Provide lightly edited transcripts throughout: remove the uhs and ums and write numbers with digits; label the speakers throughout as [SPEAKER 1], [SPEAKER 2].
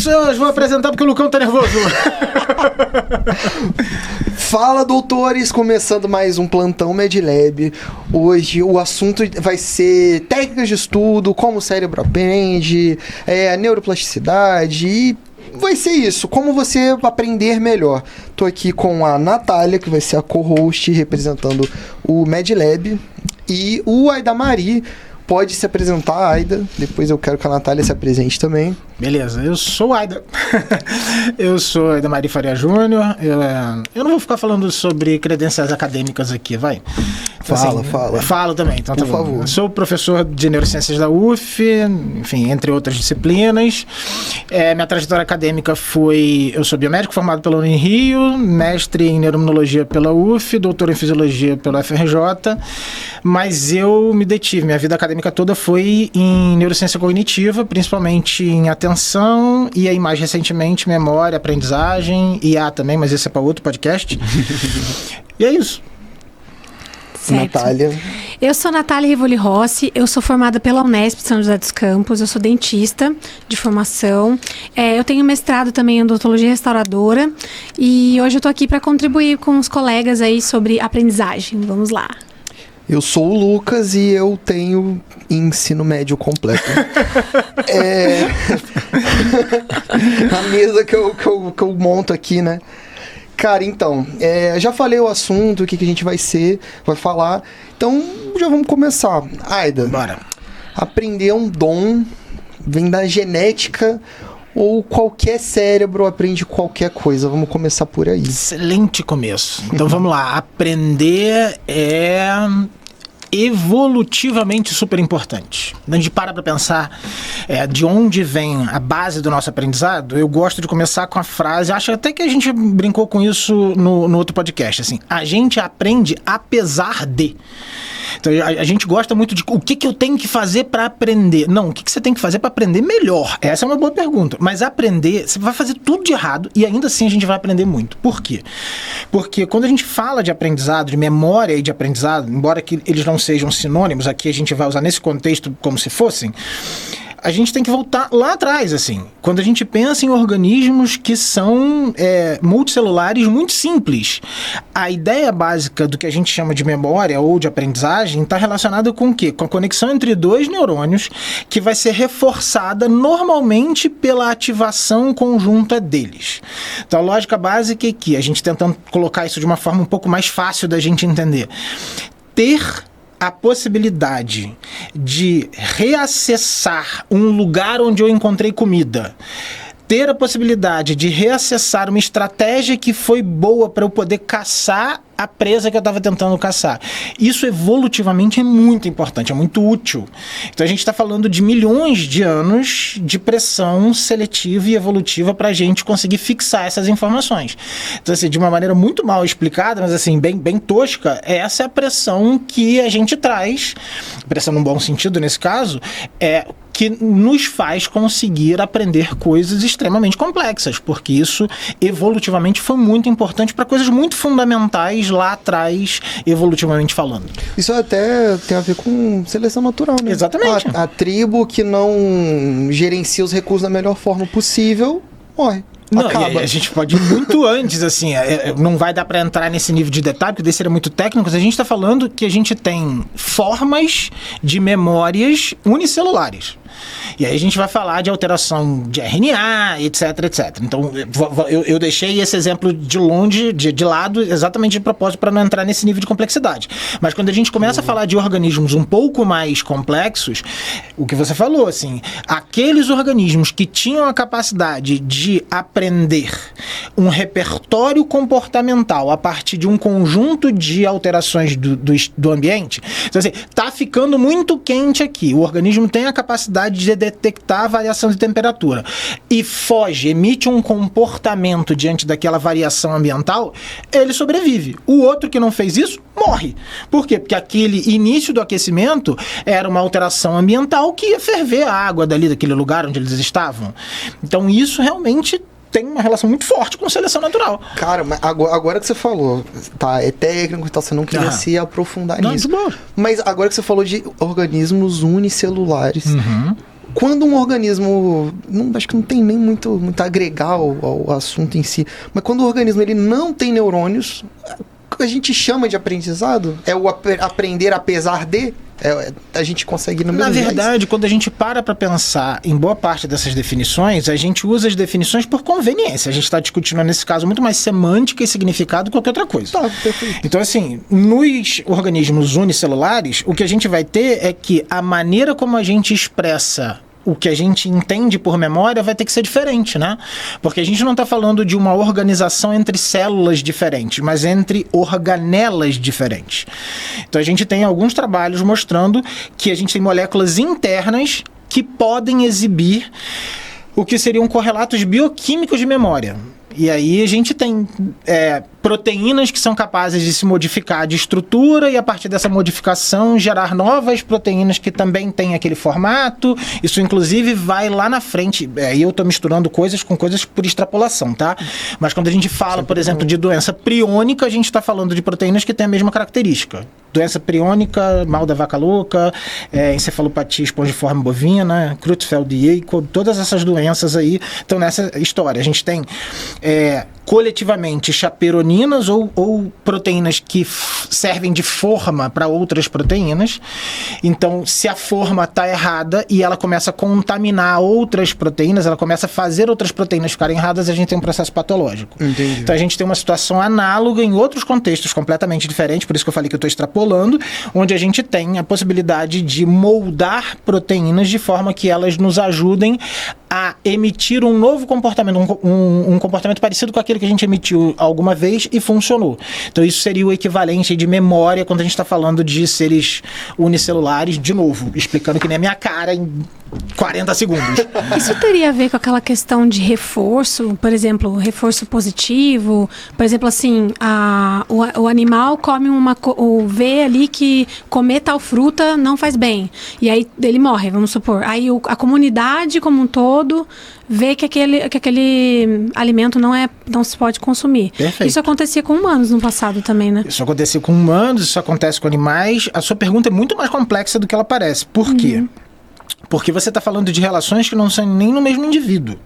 [SPEAKER 1] pessoas, vou apresentar porque o Lucão tá nervoso.
[SPEAKER 2] Fala, doutores, começando mais um Plantão MedLab. Hoje o assunto vai ser técnicas de estudo, como o cérebro aprende, neuroplasticidade e vai ser isso, como você aprender melhor. Tô aqui com a Natália, que vai ser a co-host representando o MedLab, e o Aidamari. Pode se apresentar, Aida. Depois eu quero que a Natália se apresente também.
[SPEAKER 1] Beleza, eu sou o Aida. Eu sou Aidamari Faria Júnior. Eu não vou ficar falando sobre credenciais acadêmicas aqui, vai. Então,
[SPEAKER 2] Fala.
[SPEAKER 1] Falo também, então
[SPEAKER 2] por
[SPEAKER 1] tá bom.
[SPEAKER 2] favor.
[SPEAKER 1] Eu sou professor de neurociências da UF, enfim, entre outras disciplinas. Minha trajetória acadêmica foi... Eu sou biomédico formado pela Unirio, mestre em neuroimunologia pela UF, doutor em fisiologia pela FRJ, mas eu me detive. Minha vida acadêmica toda foi em neurociência cognitiva, principalmente em atenção e aí mais recentemente memória, aprendizagem, IA também, mas esse é para outro podcast. E é isso.
[SPEAKER 3] Certo.
[SPEAKER 2] Natália.
[SPEAKER 3] Eu sou Natália Rivoli Rossi, eu sou formada pela Unesp São José dos Campos, eu sou dentista de formação, eu tenho mestrado também em odontologia restauradora e hoje eu tô aqui para contribuir com os colegas aí sobre aprendizagem. Vamos lá.
[SPEAKER 2] Eu sou o Lucas e eu tenho ensino médio completo. A mesa que eu monto aqui, né? Cara, então, já falei o assunto, o que a gente vai falar. Então, já vamos começar. Aida,
[SPEAKER 1] Bora.
[SPEAKER 2] Aprender um dom vem da genética ou qualquer cérebro aprende qualquer coisa? Vamos começar por aí.
[SPEAKER 1] Excelente começo. Então vamos lá. Aprender é evolutivamente super importante. Quando a gente para pensar de onde vem a base do nosso aprendizado, eu gosto de começar com a frase, acho até que a gente brincou com isso no outro podcast, assim, a gente aprende apesar de. Então a gente gosta muito de o que eu tenho que fazer para aprender. Não, o que você tem que fazer para aprender melhor? Essa é uma boa pergunta. Mas aprender, você vai fazer tudo de errado e ainda assim a gente vai aprender muito. Por quê? Porque quando a gente fala de aprendizado, de memória e de aprendizado, embora que eles não sejam sinônimos, aqui a gente vai usar nesse contexto como se fossem, a gente tem que voltar lá atrás, assim. Quando a gente pensa em organismos que são multicelulares muito simples, a ideia básica do que a gente chama de memória ou de aprendizagem está relacionada com o quê? Com a conexão entre dois neurônios que vai ser reforçada normalmente pela ativação conjunta deles. Então a lógica básica é que, a gente tentando colocar isso de uma forma um pouco mais fácil da gente entender, ter a possibilidade de reacessar um lugar onde eu encontrei comida, ter a possibilidade de reacessar uma estratégia que foi boa para eu poder caçar a presa que eu estava tentando caçar. Isso evolutivamente é muito importante, é muito útil. Então a gente está falando de milhões de anos de pressão seletiva e evolutiva para a gente conseguir fixar essas informações. Então assim, de uma maneira muito mal explicada, mas assim, bem tosca, essa é a pressão que a gente traz, pressão num bom sentido nesse caso, que nos faz conseguir aprender coisas extremamente complexas, porque isso evolutivamente foi muito importante para coisas muito fundamentais lá atrás, evolutivamente falando.
[SPEAKER 2] Isso até tem a ver com seleção natural, né?
[SPEAKER 1] Exatamente.
[SPEAKER 2] A tribo que não gerencia os recursos da melhor forma possível, morre.
[SPEAKER 1] Não,
[SPEAKER 2] acaba.
[SPEAKER 1] a gente pode ir muito antes, assim, não vai dar para entrar nesse nível de detalhe, porque daí seria muito técnico, mas a gente está falando que a gente tem formas de memórias unicelulares. E aí a gente vai falar de alteração de RNA, etc, etc. Então, eu deixei esse exemplo de lado, exatamente de propósito, para não entrar nesse nível de complexidade. Mas quando a gente começa a falar de organismos um pouco mais complexos, o que você falou, assim, aqueles organismos que tinham a capacidade de aprender um repertório comportamental a partir de um conjunto de alterações do ambiente, então assim, tá ficando muito quente aqui, o organismo tem a capacidade de detectar a variação de temperatura e emite um comportamento diante daquela variação ambiental, ele sobrevive. O outro que não fez isso, morre. Por quê? Porque aquele início do aquecimento era uma alteração ambiental que ia ferver a água daquele lugar onde eles estavam. Então isso realmente tem uma relação muito forte com seleção natural.
[SPEAKER 2] Cara, mas agora que você falou, tá, é técnico e tal, você não queria se aprofundar nisso.
[SPEAKER 1] Bom.
[SPEAKER 2] Mas agora que você falou de organismos unicelulares, quando um organismo, acho que não tem nem muito a agregar ao assunto em si, mas quando o organismo ele não tem neurônios, o que a gente chama de aprendizado é o aprender apesar de... a gente consegue
[SPEAKER 1] Na verdade, quando a gente para pensar em boa parte dessas definições, a gente usa as definições por conveniência. A gente está discutindo, nesse caso, muito mais semântica e significado do que qualquer outra coisa.
[SPEAKER 2] Tá, perfeito.
[SPEAKER 1] Então, assim, nos organismos unicelulares, o que a gente vai ter é que a maneira como a gente expressa o que a gente entende por memória vai ter que ser diferente, né? Porque a gente não está falando de uma organização entre células diferentes, mas entre organelas diferentes. Então a gente tem alguns trabalhos mostrando que a gente tem moléculas internas que podem exibir o que seriam correlatos bioquímicos de memória. E aí a gente tem proteínas que são capazes de se modificar de estrutura e a partir dessa modificação gerar novas proteínas que também têm aquele formato. Isso inclusive vai lá na frente. Aí eu estou misturando coisas com coisas por extrapolação, tá? Mas quando a gente fala, por exemplo, de doença priônica, a gente está falando de proteínas que têm a mesma característica. Doença priônica, mal da vaca louca, encefalopatia espongiforme bovina, Creutzfeldt-Jakob, todas essas doenças aí estão nessa história. A gente tem coletivamente chaperoninas ou proteínas que servem de forma para outras proteínas. Então, se a forma está errada e ela começa a contaminar outras proteínas, ela começa a fazer outras proteínas ficarem erradas, a gente tem um processo patológico.
[SPEAKER 2] Entendi.
[SPEAKER 1] Então, a gente tem uma situação análoga em outros contextos completamente diferentes, por isso que eu falei que eu estou extrapolando, onde a gente tem a possibilidade de moldar proteínas de forma que elas nos ajudem a emitir um novo comportamento, um comportamento parecido com aquele que a gente emitiu alguma vez e funcionou. Então isso seria o equivalente de memória quando a gente está falando de seres unicelulares, de novo, explicando que nem a minha cara em 40 segundos.
[SPEAKER 3] Isso teria a ver com aquela questão de reforço, por exemplo, reforço positivo, por exemplo, assim, o animal come ou vê ali que comer tal fruta não faz bem, e aí ele morre, vamos supor. Aí a comunidade como um todo vê que aquele alimento não se pode consumir.
[SPEAKER 1] Perfeito.
[SPEAKER 3] Isso acontecia com humanos no passado também, né?
[SPEAKER 1] Isso acontecia com humanos, isso acontece com animais. A sua pergunta é muito mais complexa do que ela parece. Por quê? Porque você está falando de relações que não são nem no mesmo indivíduo.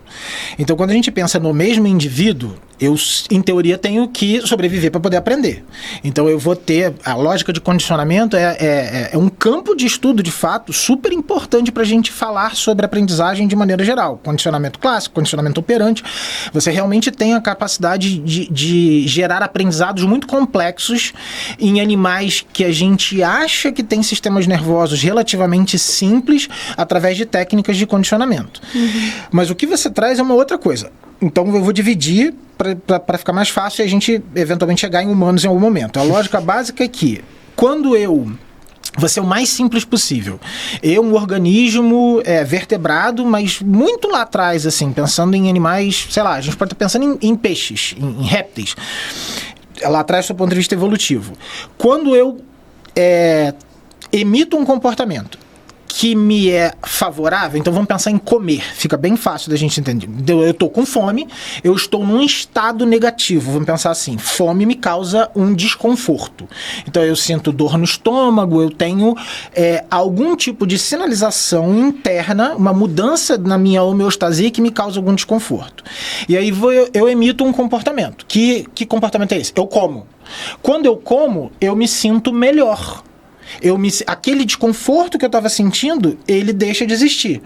[SPEAKER 1] Então, quando a gente pensa no mesmo indivíduo, eu, em teoria, tenho que sobreviver para poder aprender. Então, eu vou ter... A lógica de condicionamento é um campo de estudo, de fato, super importante para a gente falar sobre aprendizagem de maneira geral. Condicionamento clássico, condicionamento operante. Você realmente tem a capacidade de gerar aprendizados muito complexos em animais que a gente acha que tem sistemas nervosos relativamente simples, através de técnicas de condicionamento. Mas o que você traz é uma outra coisa. Então eu vou dividir para ficar mais fácil e a gente eventualmente chegar em humanos em algum momento. A lógica básica é que quando vou ser o mais simples possível. Um organismo vertebrado, mas muito lá atrás, assim, pensando em animais, sei lá, a gente pode estar pensando em peixes, em répteis. Lá atrás, do ponto de vista evolutivo. Quando eu emito um comportamento que me é favorável, então vamos pensar em comer, fica bem fácil da gente entender. Eu estou com fome, eu estou num estado negativo, vamos pensar assim, fome me causa um desconforto. Então eu sinto dor no estômago, eu tenho algum tipo de sinalização interna, uma mudança na minha homeostasia que me causa algum desconforto. E aí eu emito um comportamento. Que comportamento é esse? Eu como. Quando eu como, eu me sinto melhor. Aquele desconforto que eu estava sentindo, ele deixa de existir.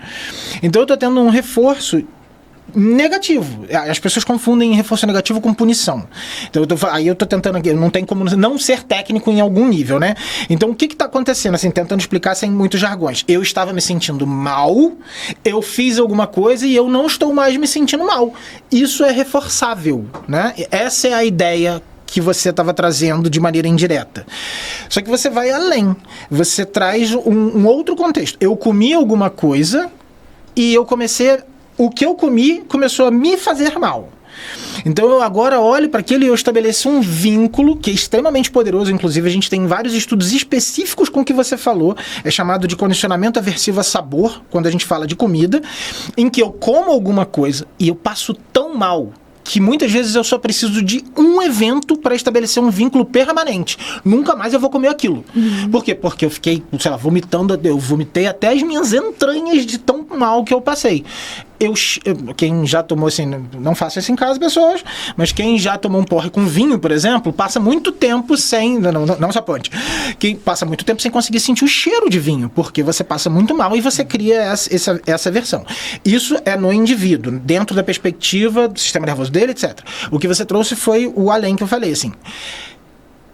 [SPEAKER 1] Então eu estou tendo um reforço negativo. As pessoas confundem reforço negativo com punição. Então aí eu estou tentando aqui, não tem como não ser técnico em algum nível, né? Então o que está acontecendo? Assim, tentando explicar sem muitos jargões. Eu estava me sentindo mal, eu fiz alguma coisa e eu não estou mais me sentindo mal. Isso é reforçável, né? Essa é a ideia que você estava trazendo de maneira indireta. Só que você vai além. Você traz um outro contexto. Eu comi alguma coisa e o que eu comi começou a me fazer mal. Então eu agora olho para aquilo e eu estabeleço um vínculo que é extremamente poderoso. Inclusive a gente tem vários estudos específicos com o que você falou. É chamado de condicionamento aversivo a sabor, quando a gente fala de comida, em que eu como alguma coisa e eu passo tão mal que muitas vezes eu só preciso de um evento para estabelecer um vínculo permanente. Nunca mais eu vou comer aquilo. Por quê? Porque eu fiquei, sei lá, vomitando, eu vomitei até as minhas entranhas de tão mal que eu passei. Quem já tomou, assim, não faça isso em casa, pessoas, mas quem já tomou um porre com vinho, por exemplo, passa muito tempo sem, não se aponte, quem passa muito tempo sem conseguir sentir o cheiro de vinho, porque você passa muito mal e você cria essa versão. Isso é no indivíduo, dentro da perspectiva do sistema nervoso dele, etc. O que você trouxe foi o além que eu falei, assim,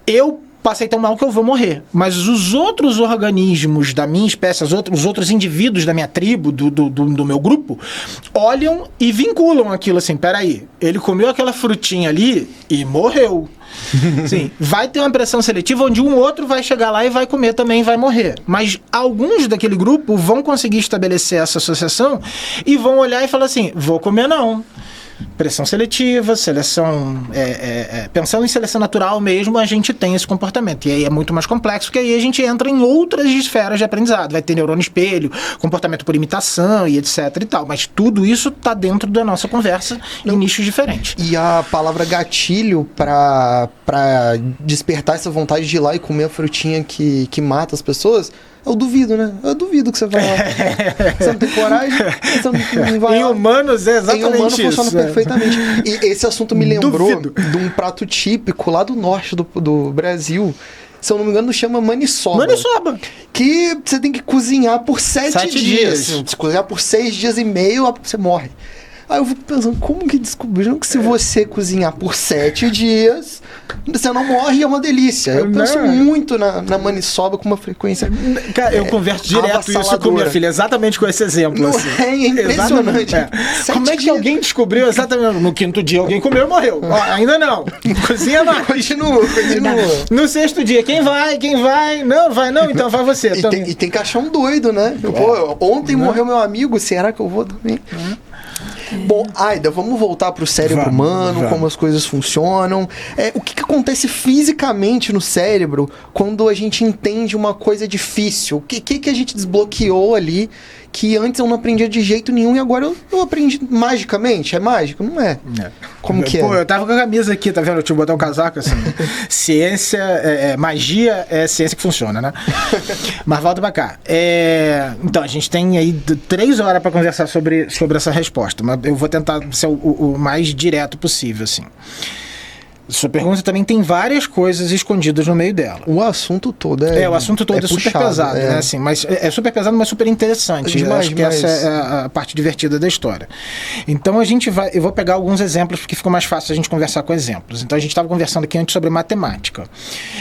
[SPEAKER 1] eu passei tão mal que eu vou morrer. Mas os outros organismos da minha espécie, os outros indivíduos da minha tribo, do meu grupo, olham e vinculam aquilo assim, peraí, ele comeu aquela frutinha ali e morreu. Sim, vai ter uma pressão seletiva onde um outro vai chegar lá e vai comer também e vai morrer. Mas alguns daquele grupo vão conseguir estabelecer essa associação e vão olhar e falar assim, vou comer não. Pressão seletiva, seleção... pensando em seleção natural mesmo, a gente tem esse comportamento. E aí é muito mais complexo, porque aí a gente entra em outras esferas de aprendizado. Vai ter neurônio espelho, comportamento por imitação e etc e tal. Mas tudo isso está dentro da nossa conversa em nichos diferentes.
[SPEAKER 2] E a palavra gatilho para despertar essa vontade de ir lá e comer a frutinha que mata as pessoas... Eu duvido, né? Eu duvido que você vai lá. Você não tem coragem, você não vai
[SPEAKER 1] em
[SPEAKER 2] lá.
[SPEAKER 1] Humanos é exatamente
[SPEAKER 2] em humanos
[SPEAKER 1] isso.
[SPEAKER 2] Funciona perfeitamente. E esse assunto me lembrou de um prato típico lá do norte do Brasil. Se eu não me engano, chama maniçoba.
[SPEAKER 1] Maniçoba.
[SPEAKER 2] Que você tem que cozinhar por 7 dias. Se cozinhar por 6 dias e meio, você morre. Aí eu fico pensando, como que descobriram que se você cozinhar por 7 dias, você não morre e é uma delícia? Eu penso muito na maniçoba com uma frequência.
[SPEAKER 1] Cara, eu converso direto isso com minha filha, exatamente com esse exemplo. Assim.
[SPEAKER 2] É impressionante.
[SPEAKER 1] Como é que alguém descobriu exatamente? No 5º dia alguém comeu e morreu. Ó, ainda não. Cozinha mais.
[SPEAKER 2] Continua.
[SPEAKER 1] No 6º dia, quem vai? Não, vai não, então vai você.
[SPEAKER 2] E tem que achar um doido, né? Pô, ontem morreu meu amigo, será que eu vou também? Bom, Aida, vamos voltar para o cérebro humano, como as coisas funcionam. O que acontece fisicamente no cérebro quando a gente entende uma coisa difícil? O que a gente desbloqueou ali que antes eu não aprendia de jeito nenhum e agora eu aprendi magicamente? É mágico? Não é. Como que é?
[SPEAKER 1] Pô, eu tava com a camisa aqui, tá vendo? Deixa eu botar um casaco assim. Ciência, magia é ciência que funciona, né? Mas volta pra cá. Então, a gente tem aí 3 horas pra conversar sobre essa resposta, mas eu vou tentar ser o mais direto possível, assim. Sua pergunta também tem várias coisas escondidas no meio dela.
[SPEAKER 2] O assunto todo
[SPEAKER 1] o assunto todo é super puxado, pesado, né? Assim, mas é super pesado, mas super interessante.
[SPEAKER 2] Demais,
[SPEAKER 1] acho que essa é a parte divertida da história. Então eu vou pegar alguns exemplos porque ficou mais fácil a gente conversar com exemplos. Então a gente estava conversando aqui antes sobre matemática.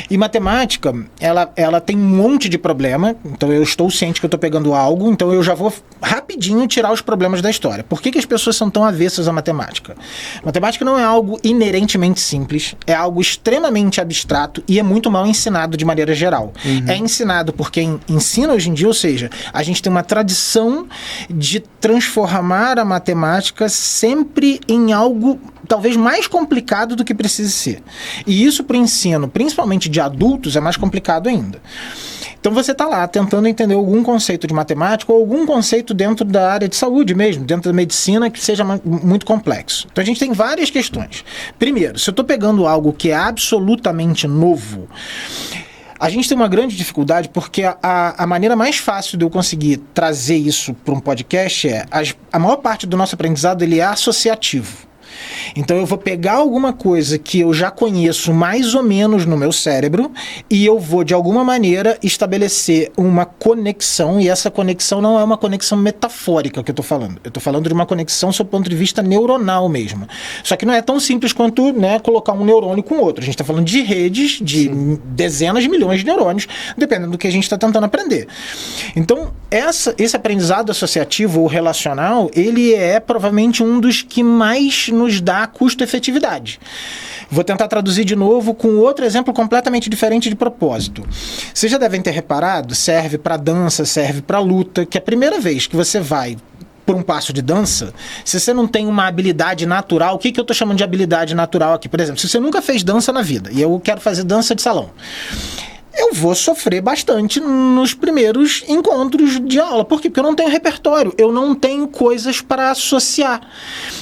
[SPEAKER 1] E matemática, ela tem um monte de problema. Então eu estou ciente que eu estou pegando algo, então eu já vou rapidinho tirar os problemas da história. Por que as pessoas são tão avessas à matemática? Matemática não é algo inerentemente simples. É algo extremamente abstrato e é muito mal ensinado de maneira geral. É ensinado por quem ensina hoje em dia, ou seja, a gente tem uma tradição de transformar a matemática sempre em algo talvez mais complicado do que precisa ser. E isso para o ensino, principalmente de adultos, é mais complicado ainda. Então você está lá tentando entender algum conceito de matemática ou algum conceito dentro da área de saúde mesmo, dentro da medicina que seja muito complexo. Então a gente tem várias questões. Primeiro, se eu estou pegando algo que é absolutamente novo, a gente tem uma grande dificuldade porque a maneira mais fácil de eu conseguir trazer isso para um podcast a maior parte do nosso aprendizado ele é associativo. Então eu vou pegar alguma coisa que eu já conheço mais ou menos no meu cérebro e eu vou de alguma maneira estabelecer uma conexão, e essa conexão não é uma conexão metafórica que eu estou falando. Eu estou falando de uma conexão sob o ponto de vista neuronal mesmo. Só que não é tão simples quanto, né, colocar um neurônio com outro. A gente está falando de redes de dezenas de milhões de neurônios, dependendo do que a gente está tentando aprender. Então esse aprendizado associativo ou relacional, ele é provavelmente um dos que mais nos dá custo-efetividade. Vou tentar traduzir de novo com outro exemplo completamente diferente de propósito. Vocês já devem ter reparado, serve para dança, serve para luta, que a primeira vez que você vai por um passo de dança, se você não tem uma habilidade natural, o que eu estou chamando de habilidade natural aqui? Por exemplo, se você nunca fez dança na vida, e eu quero fazer dança de salão, eu vou sofrer bastante nos primeiros encontros de aula. Por quê? Porque eu não tenho repertório, eu não tenho coisas para associar.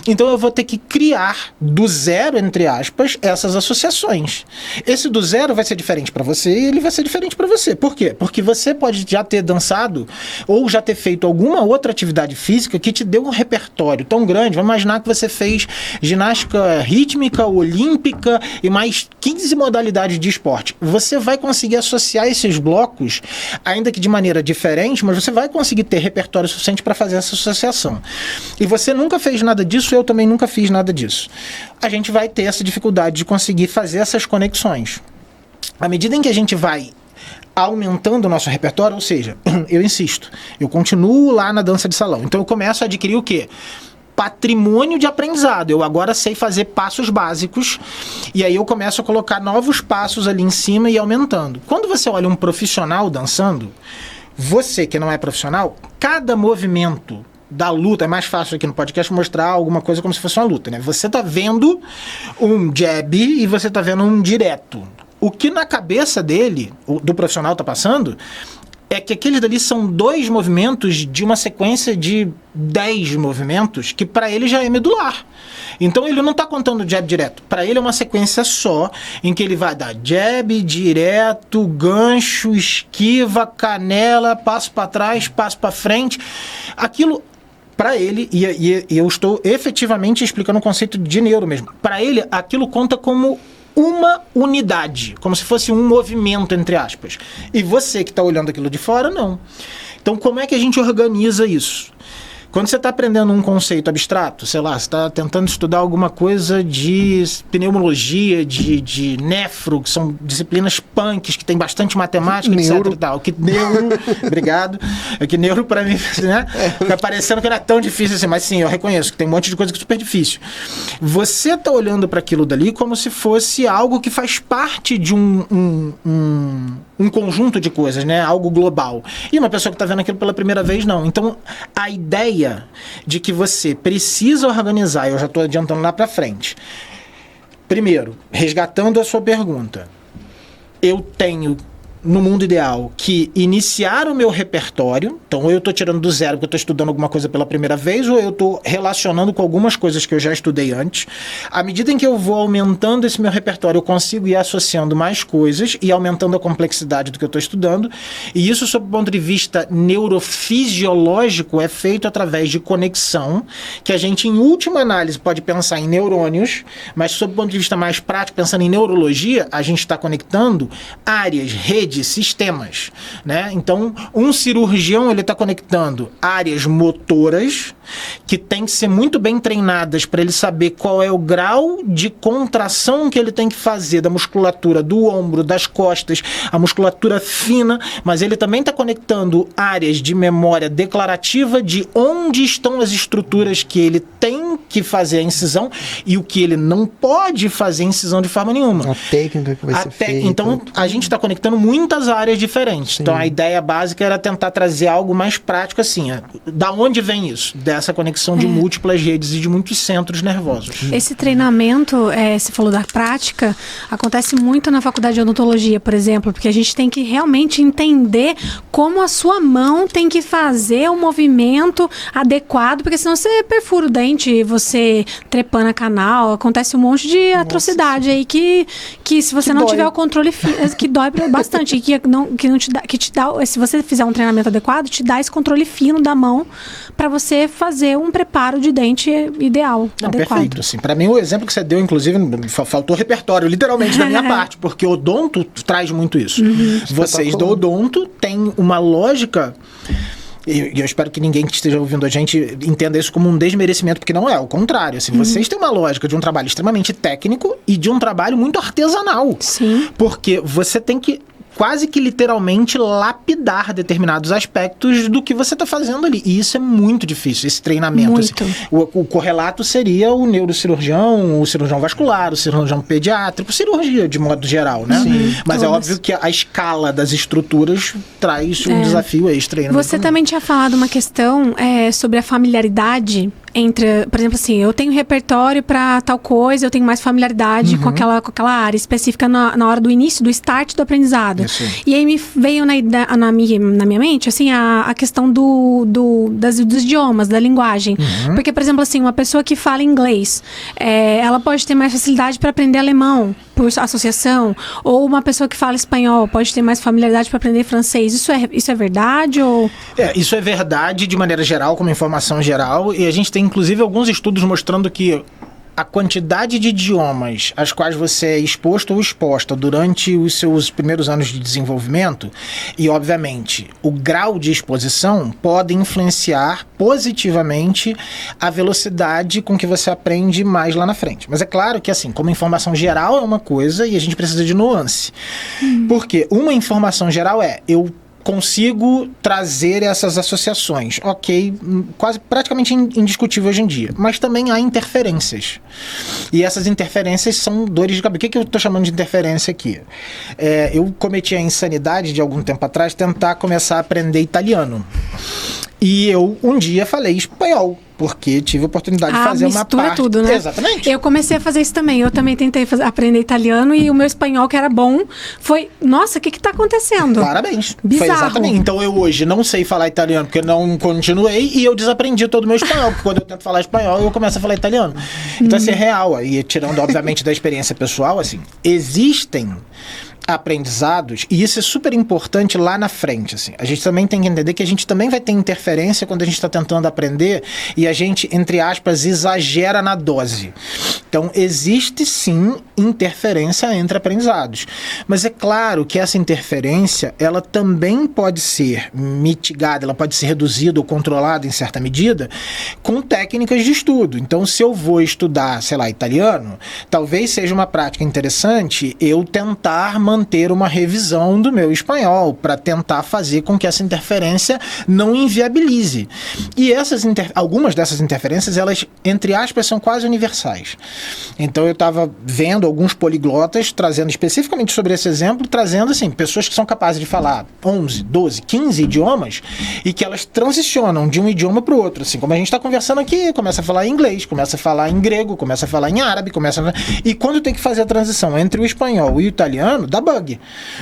[SPEAKER 1] Então eu vou ter que criar do zero, entre aspas, essas associações. Esse do zero vai ser diferente para você e ele vai ser diferente para você. Por quê? Porque você pode já ter dançado ou já ter feito alguma outra atividade física que te deu um repertório tão grande. Vamos imaginar que você fez ginástica rítmica, olímpica e mais 15 modalidades de esporte. Você vai conseguir associar esses blocos, ainda que de maneira diferente, mas você vai conseguir ter repertório suficiente para fazer essa associação. E você nunca fez nada disso, eu também nunca fiz nada disso. A gente vai ter essa dificuldade de conseguir fazer essas conexões. À medida em que a gente vai aumentando o nosso repertório, ou seja, eu insisto, eu continuo lá na dança de salão, então eu começo a adquirir o quê? Patrimônio de aprendizado. Eu agora sei fazer passos básicos e aí eu começo a colocar novos passos ali em cima e aumentando. Quando você olha um profissional dançando, você que não é profissional, cada movimento da luta, é mais fácil aqui no podcast mostrar alguma coisa como se fosse uma luta, né? Você tá vendo um jab e você tá vendo um direto. O que na cabeça dele, do profissional tá passando, é que aqueles dali são 2 movimentos de uma sequência de 10 movimentos que para ele já é medular. Então ele não está contando jab direto. Para ele é uma sequência só, em que ele vai dar jab, direto, gancho, esquiva, canela, passo para trás, passo para frente. Aquilo, para ele, e eu estou efetivamente explicando o conceito de neuro mesmo, para ele aquilo conta como uma unidade, como se fosse um movimento, entre aspas. E você que está olhando aquilo de fora, não. Então, como é que a gente organiza isso? Quando você está aprendendo um conceito abstrato, sei lá, você está tentando estudar alguma coisa de pneumologia, de nefro, que são disciplinas punks, que tem bastante matemática,
[SPEAKER 2] neuro.
[SPEAKER 1] etc e tal. Que neuro, obrigado. É que neuro para mim, né? Fica parecendo que não é tão difícil assim, mas sim, eu reconheço que tem um monte de coisa que é super difícil. Você está olhando para aquilo dali como se fosse algo que faz parte de um conjunto de coisas, né? Algo global. E uma pessoa que está vendo aquilo pela primeira vez, não. Então, a ideia de que você precisa organizar, eu já estou adiantando lá para frente. Primeiro, resgatando a sua pergunta, eu tenho, no mundo ideal, que iniciar o meu repertório. Então, ou eu estou tirando do zero porque eu estou estudando alguma coisa pela primeira vez, ou eu estou relacionando com algumas coisas que eu já estudei antes. À medida em que eu vou aumentando esse meu repertório, eu consigo ir associando mais coisas e aumentando a complexidade do que eu estou estudando. E isso, sob o ponto de vista neurofisiológico, é feito através de conexão, que a gente, em última análise, pode pensar em neurônios, mas, sob o ponto de vista mais prático, pensando em neurologia, a gente está conectando áreas, redes, sistemas, né? Então, um cirurgião, ele está conectando áreas motoras que tem que ser muito bem treinadas para ele saber qual é o grau de contração que ele tem que fazer da musculatura do ombro, das costas, a musculatura fina, mas ele também está conectando áreas de memória declarativa de onde estão as estruturas que ele tem que fazer a incisão e o que ele não pode fazer a incisão de forma nenhuma.
[SPEAKER 2] A técnica que vai ser feita.
[SPEAKER 1] Então, a gente está conectando muitas áreas diferentes. Sim. Então, a ideia básica era tentar trazer algo mais prático assim. Da onde vem isso? Dessa conexão de múltiplas redes e de muitos centros nervosos.
[SPEAKER 3] Esse treinamento, você falou da prática, acontece muito na faculdade de odontologia, por exemplo, porque a gente tem que realmente entender como a sua mão tem que fazer um movimento adequado, porque senão você perfura o dente, você trepana canal, acontece um monte de atrocidade aí que se você não tiver o controle que dói bastante e que te dá, se você fizer um treinamento adequado, te dá esse controle fino da mão para você fazer um preparo de dente ideal,
[SPEAKER 1] não,
[SPEAKER 3] adequado.
[SPEAKER 1] Perfeito, assim. Para mim, o exemplo que você deu, inclusive, faltou repertório, literalmente, da minha parte, porque o odonto traz muito isso. Vocês do odonto têm uma lógica... E eu espero que ninguém que esteja ouvindo a gente entenda isso como um desmerecimento, porque não é, ao contrário. Assim, vocês têm uma lógica de um trabalho extremamente técnico e de um trabalho muito artesanal.
[SPEAKER 3] Sim.
[SPEAKER 1] Porque você tem que quase que literalmente lapidar determinados aspectos do que você está fazendo ali. E isso é muito difícil, esse treinamento.
[SPEAKER 3] Muito.
[SPEAKER 1] Assim. O correlato seria o neurocirurgião, o cirurgião vascular, o cirurgião pediátrico, cirurgia de modo geral, né?
[SPEAKER 3] Sim,
[SPEAKER 1] mas
[SPEAKER 3] todas.
[SPEAKER 1] é óbvio que a escala das estruturas traz um desafio extra.
[SPEAKER 3] Você também tinha falado uma questão sobre a familiaridade entre, por exemplo, assim, eu tenho repertório para tal coisa, eu tenho mais familiaridade com aquela área específica na hora do início, do start do aprendizado.
[SPEAKER 1] Isso.
[SPEAKER 3] E aí me veio na minha mente, assim, a questão dos idiomas, da linguagem. Porque, por exemplo, assim, uma pessoa que fala inglês, ela pode ter mais facilidade para aprender alemão, por associação, ou uma pessoa que fala espanhol pode ter mais familiaridade para aprender francês. Isso é verdade ou...
[SPEAKER 1] Isso é verdade de maneira geral, como informação geral, e a gente tem inclusive alguns estudos mostrando que a quantidade de idiomas às quais você é exposto ou exposta durante os seus primeiros anos de desenvolvimento e, obviamente, o grau de exposição pode influenciar positivamente a velocidade com que você aprende mais lá na frente. Mas é claro que, assim, como informação geral é uma coisa e a gente precisa de nuance. Porque uma informação geral eu consigo trazer essas associações, ok, quase praticamente indiscutível hoje em dia, mas também há interferências, e essas interferências são dores de cabeça. O que eu estou chamando de interferência aqui? Eu cometi a insanidade de algum tempo atrás tentar começar a aprender italiano, e eu um dia falei espanhol, porque tive a oportunidade de fazer uma parte...
[SPEAKER 3] tudo, né?
[SPEAKER 1] Exatamente.
[SPEAKER 3] Eu comecei a fazer isso também. Eu também tentei aprender italiano e o meu espanhol, que era bom, foi... Nossa, o que está acontecendo?
[SPEAKER 1] Parabéns.
[SPEAKER 3] Bizarro.
[SPEAKER 1] Foi exatamente. Então eu hoje não sei falar italiano porque não continuei e eu desaprendi todo o meu espanhol. Porque quando eu tento falar espanhol, eu começo a falar italiano. Então, assim, é real. E tirando, obviamente, da experiência pessoal, assim, existem aprendizados, e isso é super importante lá na frente, assim. A gente também tem que entender que a gente também vai ter interferência quando a gente está tentando aprender e a gente, entre aspas, exagera na dose. Então, existe sim interferência entre aprendizados. Mas é claro que essa interferência, ela também pode ser mitigada, ela pode ser reduzida ou controlada em certa medida com técnicas de estudo. Então, se eu vou estudar, sei lá, italiano, talvez seja uma prática interessante eu tentar manter uma revisão do meu espanhol para tentar fazer com que essa interferência não inviabilize. E algumas dessas interferências, elas, entre aspas, são quase universais. Então eu estava vendo alguns poliglotas trazendo especificamente sobre esse exemplo, trazendo assim, pessoas que são capazes de falar 11, 12, 15 idiomas e que elas transicionam de um idioma para o outro. Assim, como a gente está conversando aqui, começa a falar em inglês, começa a falar em grego, começa a falar em árabe, e quando tem que fazer a transição entre o espanhol e o italiano, dá bug.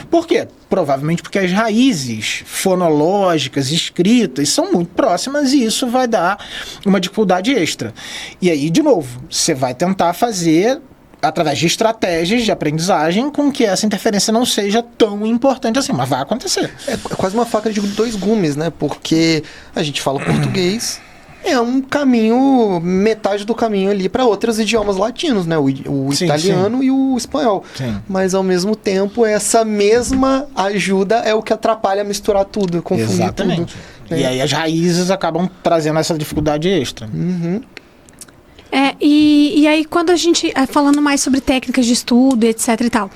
[SPEAKER 1] Por quê? Provavelmente porque as raízes fonológicas, escritas, são muito próximas e isso vai dar uma dificuldade extra. E aí, de novo, você vai tentar fazer através de estratégias de aprendizagem com que essa interferência não seja tão importante assim, mas vai acontecer.
[SPEAKER 2] É quase uma faca de dois gumes, né? Porque a gente fala português, é um caminho, metade do caminho ali para outros idiomas latinos, né? O
[SPEAKER 1] Sim,
[SPEAKER 2] italiano e o espanhol.
[SPEAKER 1] Sim.
[SPEAKER 2] Mas ao mesmo tempo, essa mesma ajuda é o que atrapalha misturar tudo, confundir
[SPEAKER 1] Exatamente.
[SPEAKER 2] tudo.
[SPEAKER 1] E aí as raízes acabam trazendo essa dificuldade extra.
[SPEAKER 3] E aí quando a gente, falando mais sobre técnicas de estudo, etc e tal,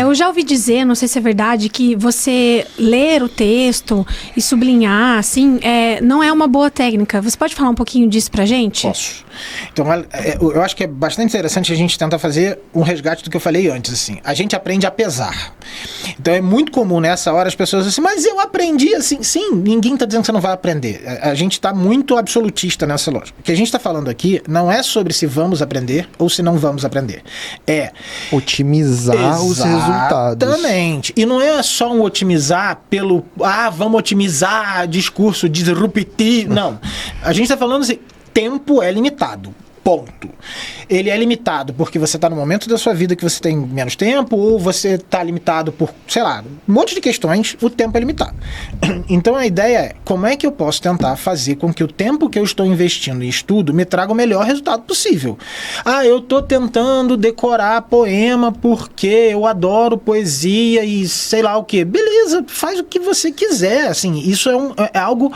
[SPEAKER 3] eu já ouvi dizer, não sei se é verdade, que você ler o texto e sublinhar, assim, não é uma boa técnica. Você pode falar um pouquinho disso pra gente?
[SPEAKER 1] Posso. Então, eu acho que é bastante interessante a gente tentar fazer um resgate do que eu falei antes, assim. A gente aprende a pesar. Então, é muito comum nessa hora as pessoas assim, mas eu aprendi assim. Sim, ninguém está dizendo que você não vai aprender. A gente está muito absolutista nessa lógica. O que a gente está falando aqui não é sobre se vamos aprender ou se não vamos aprender. É
[SPEAKER 2] otimizar os resultados.
[SPEAKER 1] Exatamente. E não é só um otimizar pelo, vamos otimizar discurso disruptivo. Não. A gente está falando assim, tempo é limitado. Ponto. Ele é limitado porque você está no momento da sua vida que você tem menos tempo, ou você está limitado por, sei lá, um monte de questões, o tempo é limitado. Então a ideia é, como é que eu posso tentar fazer com que o tempo que eu estou investindo em estudo me traga o melhor resultado possível? Eu estou tentando decorar poema porque eu adoro poesia e sei lá o que. Beleza, faz o que você quiser, assim, isso é algo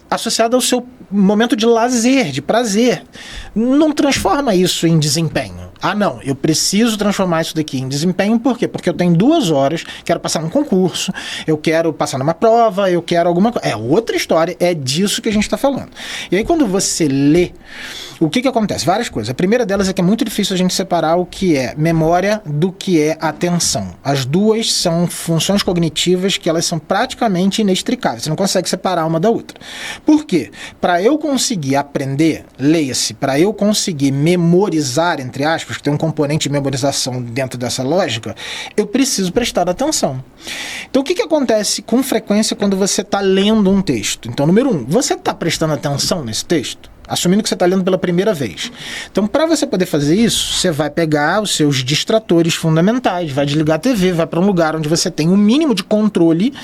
[SPEAKER 1] associado ao seu momento de lazer, de prazer. Não transforma isso em desempenho. Ah, não, eu preciso transformar isso daqui em desempenho, por quê? Porque eu tenho 2 horas, quero passar num concurso, eu quero passar numa prova, eu quero alguma coisa. É outra história, é disso que a gente está falando. E aí quando você lê, o que acontece? Várias coisas. A primeira delas é que é muito difícil a gente separar o que é memória do que é atenção. As duas são funções cognitivas que elas são praticamente inextricáveis. Você não consegue separar uma da outra. Por quê? Para eu conseguir aprender, leia-se, para eu conseguir memorizar, entre aspas, que tem um componente de memorização dentro dessa lógica, eu preciso prestar atenção. Então, o que acontece com frequência quando você está lendo um texto? Então, número 1, você está prestando atenção nesse texto? Assumindo que você está lendo pela primeira vez. Então, para você poder fazer isso, você vai pegar os seus distratores fundamentais, vai desligar a TV, vai para um lugar onde você tem um mínimo de controle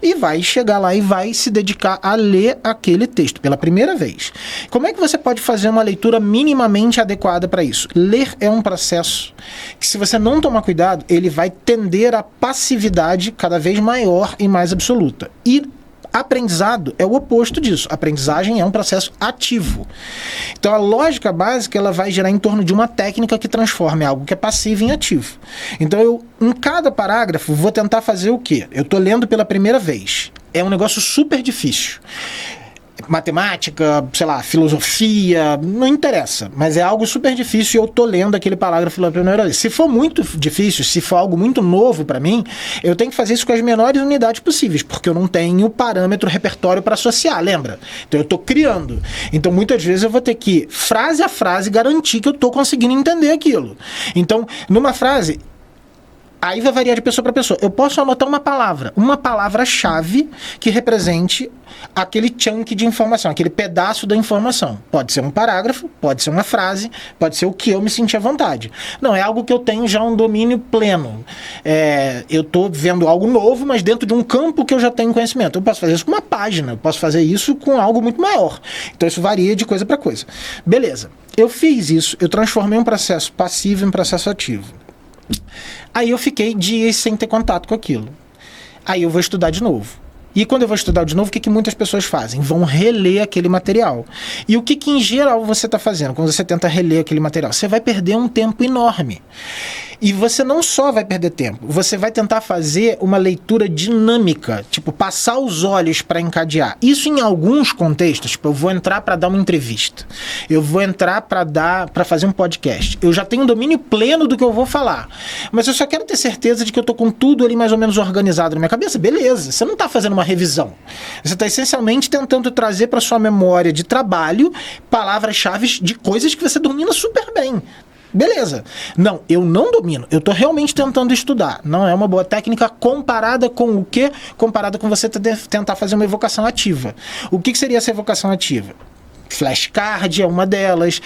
[SPEAKER 1] e vai chegar lá e vai se dedicar a ler aquele texto pela primeira vez. Como é que você pode fazer uma leitura minimamente adequada para isso? Ler é um processo que, se você não tomar cuidado, ele vai tender à passividade cada vez maior e mais absoluta. E aprendizado é o oposto disso. A aprendizagem é um processo ativo. Então, a lógica básica ela vai girar em torno de uma técnica que transforme algo que é passivo em ativo. Então, eu, em cada parágrafo, vou tentar fazer o quê? Eu estou lendo pela primeira vez. É um negócio super difícil. Matemática, sei lá, filosofia, não interessa, mas é algo super difícil e eu tô lendo aquele parágrafo pela primeira vez. Se for muito difícil, se for algo muito novo para mim, eu tenho que fazer isso com as menores unidades possíveis, porque eu não tenho parâmetro, repertório para associar, lembra? Então eu tô criando. Então muitas vezes eu vou ter que, frase a frase, garantir que eu tô conseguindo entender aquilo. Então, numa frase, aí vai variar de pessoa para pessoa. Eu posso anotar uma palavra-chave que represente aquele chunk de informação, aquele pedaço da informação. Pode ser um parágrafo, pode ser uma frase, pode ser o que eu me senti à vontade. Não, é algo que eu tenho já um domínio pleno. Eu estou vendo algo novo, mas dentro de um campo que eu já tenho conhecimento. Eu posso fazer isso com uma página, eu posso fazer isso com algo muito maior. Então isso varia de coisa para coisa. Beleza, eu fiz isso, eu transformei um processo passivo em processo ativo. Aí eu fiquei dias sem ter contato com aquilo. Aí eu vou estudar de novo. E quando eu vou estudar de novo, o que muitas pessoas fazem? Vão reler aquele material. E o que em geral você está fazendo quando você tenta reler aquele material? Você vai perder um tempo enorme. E você não só vai perder tempo, você vai tentar fazer uma leitura dinâmica, tipo, passar os olhos para encadear. Isso em alguns contextos, tipo, eu vou entrar para dar uma entrevista, eu vou entrar para fazer um podcast. Eu já tenho um domínio pleno do que eu vou falar, mas eu só quero ter certeza de que eu tô com tudo ali mais ou menos organizado na minha cabeça. Beleza, você não tá fazendo uma revisão. Você tá essencialmente tentando trazer para sua memória de trabalho palavras-chave de coisas que você domina super bem. Beleza. Não, eu não domino. Eu estou realmente tentando estudar. Não é uma boa técnica comparada com o quê? Comparada com você tentar fazer uma evocação ativa. O que seria essa evocação ativa? Flashcard é uma delas.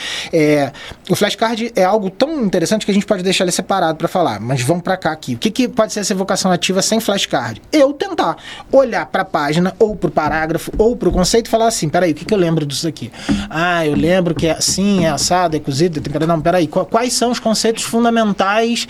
[SPEAKER 1] O flashcard é algo tão interessante que a gente pode deixar ele separado para falar, mas vamos para cá aqui. O que pode ser essa evocação ativa sem flashcard? Eu tentar olhar para a página, ou para o parágrafo, ou para o conceito e falar assim, peraí, o que eu lembro disso aqui? Ah, eu lembro que é assim, é assado, é cozido, é temperado. Não, peraí, quais são os conceitos fundamentais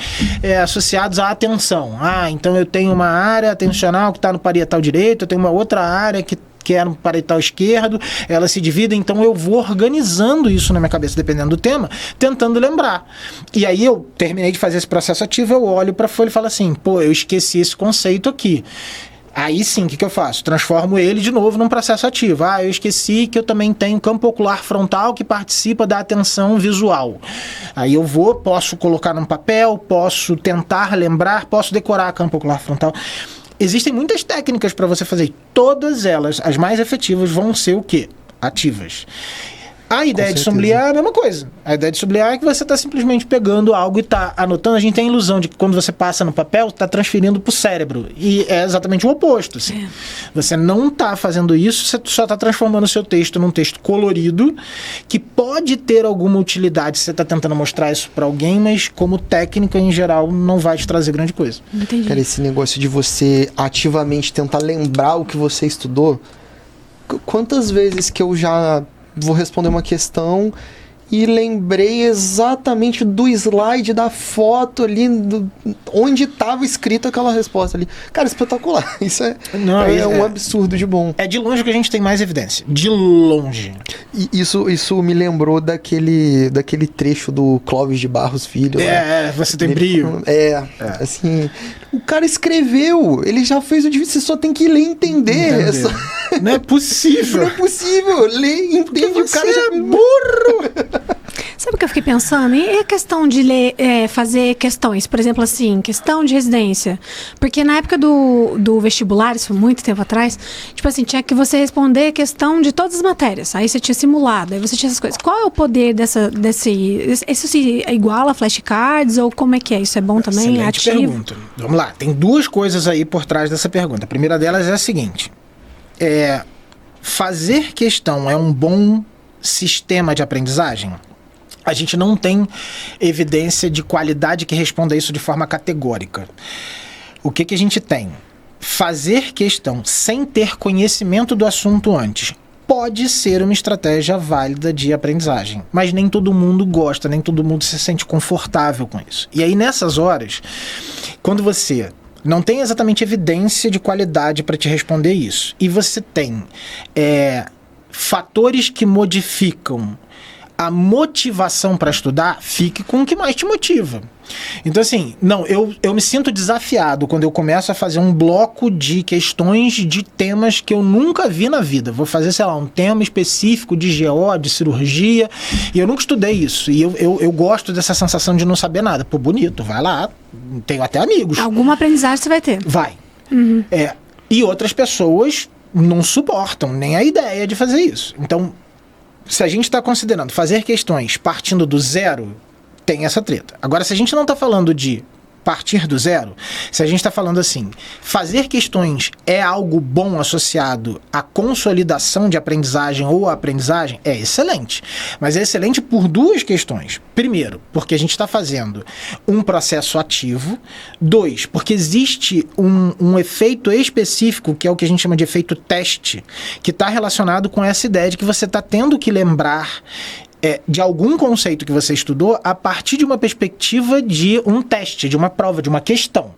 [SPEAKER 1] associados à atenção? Ah, então eu tenho uma área atencional que está no parietal direito, eu tenho uma outra área que é no parietal esquerdo, elas se dividem, então eu vou organizando isso na minha cabeça, dependendo do tema, tentando lembrar. E aí eu terminei de fazer esse processo ativo, eu olho para a folha e falo assim, pô, eu esqueci esse conceito aqui. Aí sim, o que eu faço? Transformo ele de novo num processo ativo. Ah, eu esqueci que eu também tenho campo ocular frontal que participa da atenção visual. Aí eu posso colocar num papel, posso tentar lembrar, posso decorar campo ocular frontal. Existem muitas técnicas para você fazer. Todas elas, as mais efetivas, vão ser o quê? Ativas. A ideia de sublinhar é a mesma coisa. A ideia de sublinhar é que você está simplesmente pegando algo e está anotando. A gente tem a ilusão de que quando você passa no papel, está transferindo para o cérebro. E é exatamente o oposto. Assim. Você não está fazendo isso, você só está transformando o seu texto num texto colorido, que pode ter alguma utilidade se você está tentando mostrar isso para alguém, mas como técnica, em geral, não vai te trazer grande coisa.
[SPEAKER 3] Entendi.
[SPEAKER 2] Cara, esse negócio de você ativamente tentar lembrar o que você estudou, quantas vezes que eu já vou responder uma questão e lembrei exatamente do slide da foto ali, onde estava escrito aquela resposta ali. Cara, espetacular. Isso é um absurdo de bom.
[SPEAKER 1] É de longe que a gente tem mais evidência. De longe.
[SPEAKER 2] E isso me lembrou daquele trecho do Clóvis de Barros Filho.
[SPEAKER 1] Você tem brio.
[SPEAKER 2] Assim, o cara escreveu, ele já fez o difícil, você só tem que ler e entender.
[SPEAKER 1] Não é possível.
[SPEAKER 2] Não é possível. Lê, entende, o cara já...
[SPEAKER 1] burro.
[SPEAKER 3] Sabe o que eu fiquei pensando? E a questão de ler, fazer questões, por exemplo, assim, questão de residência. Porque na época do vestibular, isso foi muito tempo atrás, tipo assim, tinha que você responder a questão de todas as matérias. Aí você tinha simulado, aí você tinha essas coisas. Qual é o poder isso se iguala a flashcards ou como é que é? Isso é bom também?
[SPEAKER 1] Excelente
[SPEAKER 3] ativo?
[SPEAKER 1] pergunta. Vamos lá, tem duas coisas aí por trás dessa pergunta. A primeira delas é a seguinte: fazer questão é um bom sistema de aprendizagem? A gente não tem evidência de qualidade que responda isso de forma categórica. O que a gente tem? Fazer questão sem ter conhecimento do assunto antes pode ser uma estratégia válida de aprendizagem, mas nem todo mundo gosta, nem todo mundo se sente confortável com isso. E aí, nessas horas, quando você não tem exatamente evidência de qualidade para te responder isso, e você tem fatores que modificam a motivação para estudar, fique com o que mais te motiva. Então, assim, eu me sinto desafiado quando eu começo a fazer um bloco de questões de temas que eu nunca vi na vida. Vou fazer, sei lá, um tema específico de GO, de cirurgia, e eu nunca estudei isso. E eu gosto dessa sensação de não saber nada. Pô, bonito, vai lá, tenho até amigos.
[SPEAKER 3] Alguma aprendizagem você vai ter.
[SPEAKER 1] Vai. E outras pessoas não suportam nem a ideia de fazer isso. Então, se a gente está considerando fazer questões partindo do zero, tem essa treta. Agora, se a gente não está falando de partir do zero, se a gente está falando assim, fazer questões é algo bom associado à consolidação de aprendizagem ou à aprendizagem, é excelente. Mas é excelente por duas questões. Primeiro, porque a gente está fazendo um processo ativo. Dois, porque existe um efeito específico, que é o que a gente chama de efeito teste, que está relacionado com essa ideia de que você está tendo que lembrar de algum conceito que você estudou a partir de uma perspectiva de um teste, de uma prova, de uma questão.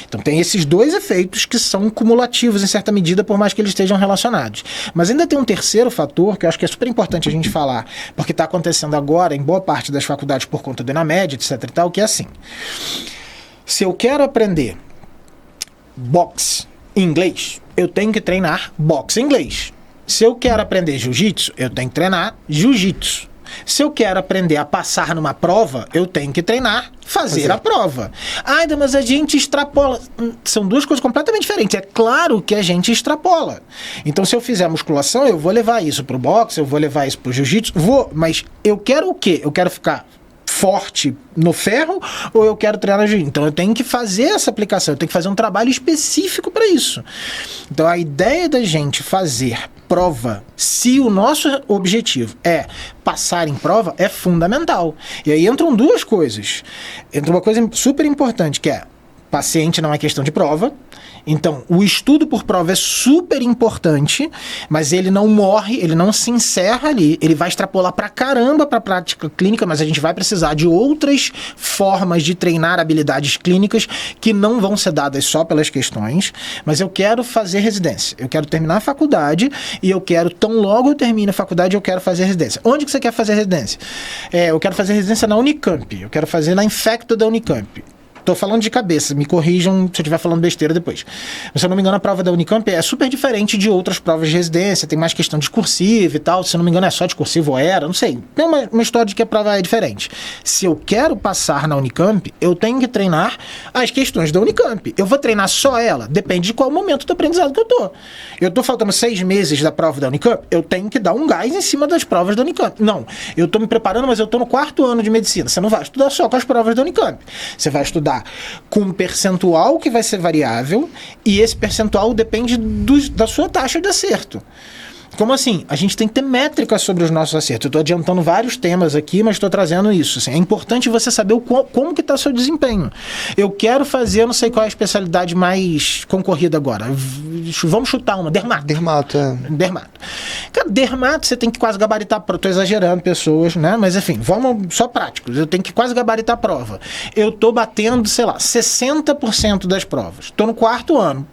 [SPEAKER 1] Então tem esses dois efeitos que são cumulativos em certa medida, por mais que eles estejam relacionados. Mas ainda tem um terceiro fator que eu acho que é super importante a gente falar, porque está acontecendo agora em boa parte das faculdades por conta do ENAMED, etc e tal, que é assim: se eu quero aprender boxe em inglês, eu tenho que treinar boxe em inglês. Se eu quero aprender jiu-jitsu, eu tenho que treinar jiu-jitsu. Se eu quero aprender a passar numa prova, eu tenho que treinar, fazer a prova. Ainda, mas a gente extrapola. São duas coisas completamente diferentes. É claro que a gente extrapola. Então, se eu fizer musculação, eu vou levar isso pro boxe, eu vou levar isso pro jiu-jitsu, mas eu quero o quê? Eu quero ficar forte no ferro ou eu quero treinar jiu-jitsu? Então eu tenho que fazer essa aplicação, eu tenho que fazer um trabalho específico para isso. Então a ideia da gente fazer prova, se o nosso objetivo é passar em prova, é fundamental. E aí entram duas coisas. Entra uma coisa super importante, que é: paciente não é questão de prova. Então, o estudo por prova é super importante, mas ele não morre, ele não se encerra ali, ele vai extrapolar pra caramba pra prática clínica, mas a gente vai precisar de outras formas de treinar habilidades clínicas que não vão ser dadas só pelas questões. Mas eu quero fazer residência, eu quero terminar a faculdade e eu quero, tão logo eu termine a faculdade, eu quero fazer residência. Onde que você quer fazer residência? Eu quero fazer residência na Unicamp, eu quero fazer na Infecto da Unicamp. Tô falando de cabeça, me corrijam se eu estiver falando besteira depois. Mas, se eu não me engano, a prova da Unicamp é super diferente de outras provas de residência, tem mais questão discursiva e tal. Se eu não me engano, é só discursivo ou não sei. Tem uma história de que a prova é diferente. Se eu quero passar na Unicamp, eu tenho que treinar as questões da Unicamp. Eu vou treinar só ela? Depende de qual momento do aprendizado que eu tô. Eu tô faltando 6 meses da prova da Unicamp, eu tenho que dar um gás em cima das provas da Unicamp. Não, eu tô me preparando, mas eu tô no 4º ano de medicina. Você não vai estudar só com as provas da Unicamp. Você vai estudar com um percentual que vai ser variável, e esse percentual depende da sua taxa de acerto. Como assim? A gente tem que ter métricas sobre os nossos acertos. Eu estou adiantando vários temas aqui, mas estou trazendo isso. Assim, é importante você saber como que está o seu desempenho. Eu quero fazer, não sei qual é a especialidade mais concorrida agora. Vamos chutar uma. Dermato.
[SPEAKER 2] Dermato.
[SPEAKER 1] Cara, dermato você tem que quase gabaritar a prova. Estou exagerando pessoas, né? Mas enfim, vamos só práticos. Eu tenho que quase gabaritar a prova. Eu estou batendo, sei lá, 60% das provas. Estou no 4º ano.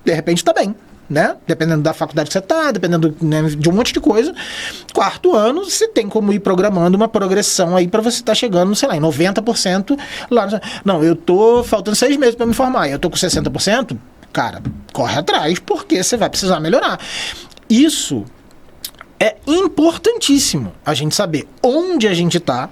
[SPEAKER 1] De repente está bem. Né? Dependendo da faculdade que você está, dependendo, né, de um monte de coisa. 4º ano, você tem como ir programando uma progressão aí para você estar chegando, sei lá, em 90% lá. Não, eu tô faltando 6 meses para me formar, eu tô com 60%, cara, corre atrás, porque você vai precisar melhorar. Isso é importantíssimo, a gente saber onde a gente está,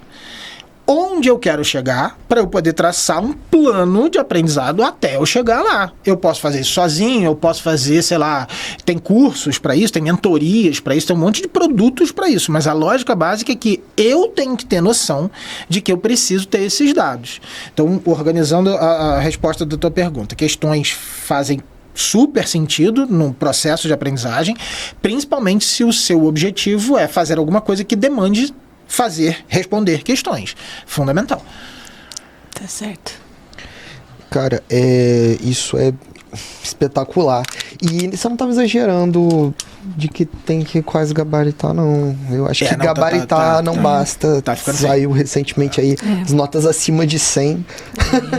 [SPEAKER 1] onde eu quero chegar, para eu poder traçar um plano de aprendizado até eu chegar lá. Eu posso fazer isso sozinho, eu posso fazer, sei lá, tem cursos para isso, tem mentorias para isso, tem um monte de produtos para isso, mas a lógica básica é que eu tenho que ter noção de que eu preciso ter esses dados. Então, organizando a resposta da tua pergunta, questões fazem super sentido no processo de aprendizagem, principalmente se o seu objetivo é fazer alguma coisa que demande responder questões. Fundamental.
[SPEAKER 3] Tá certo.
[SPEAKER 2] Cara, isso é espetacular. E você não estava exagerando de que tem que quase gabaritar, não. Eu acho que gabaritar não basta. Saiu recentemente aí as notas acima de 100.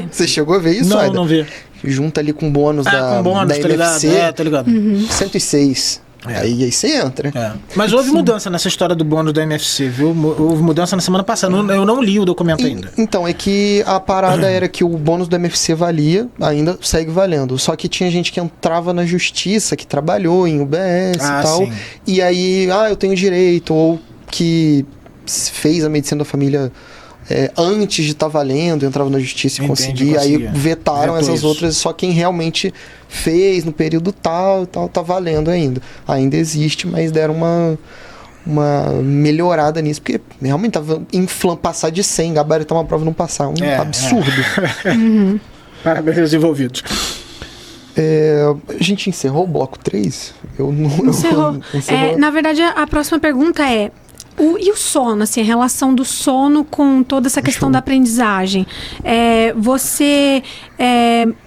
[SPEAKER 2] Você chegou a ver isso?
[SPEAKER 1] Não vi.
[SPEAKER 2] Junta ali com bônus da NFC.
[SPEAKER 1] Tá ligado.
[SPEAKER 2] 106. Aí você entra.
[SPEAKER 1] Mas houve mudança nessa história do bônus da NFC, viu? Houve mudança na semana passada. Eu não li o documento ainda.
[SPEAKER 2] Então, é que a parada era que o bônus do MFC valia, ainda segue valendo. Só que tinha gente que entrava na justiça, que trabalhou em UBS e tal. Sim. E aí, eu tenho direito, ou que fez a medicina da família antes de estar valendo, entrava na justiça e conseguia. Aí vetaram essas outras, só quem realmente fez no período tal, tá valendo ainda. Ainda existe, mas deram uma melhorada nisso, porque realmente tava passar de 100, gabaritar uma prova e não passar, absurdo.
[SPEAKER 1] Parabéns aos envolvidos.
[SPEAKER 2] A gente encerrou o bloco 3?
[SPEAKER 3] Encerrou. Na verdade, a próxima pergunta é: e o sono, assim, a relação do sono com toda essa questão da aprendizagem?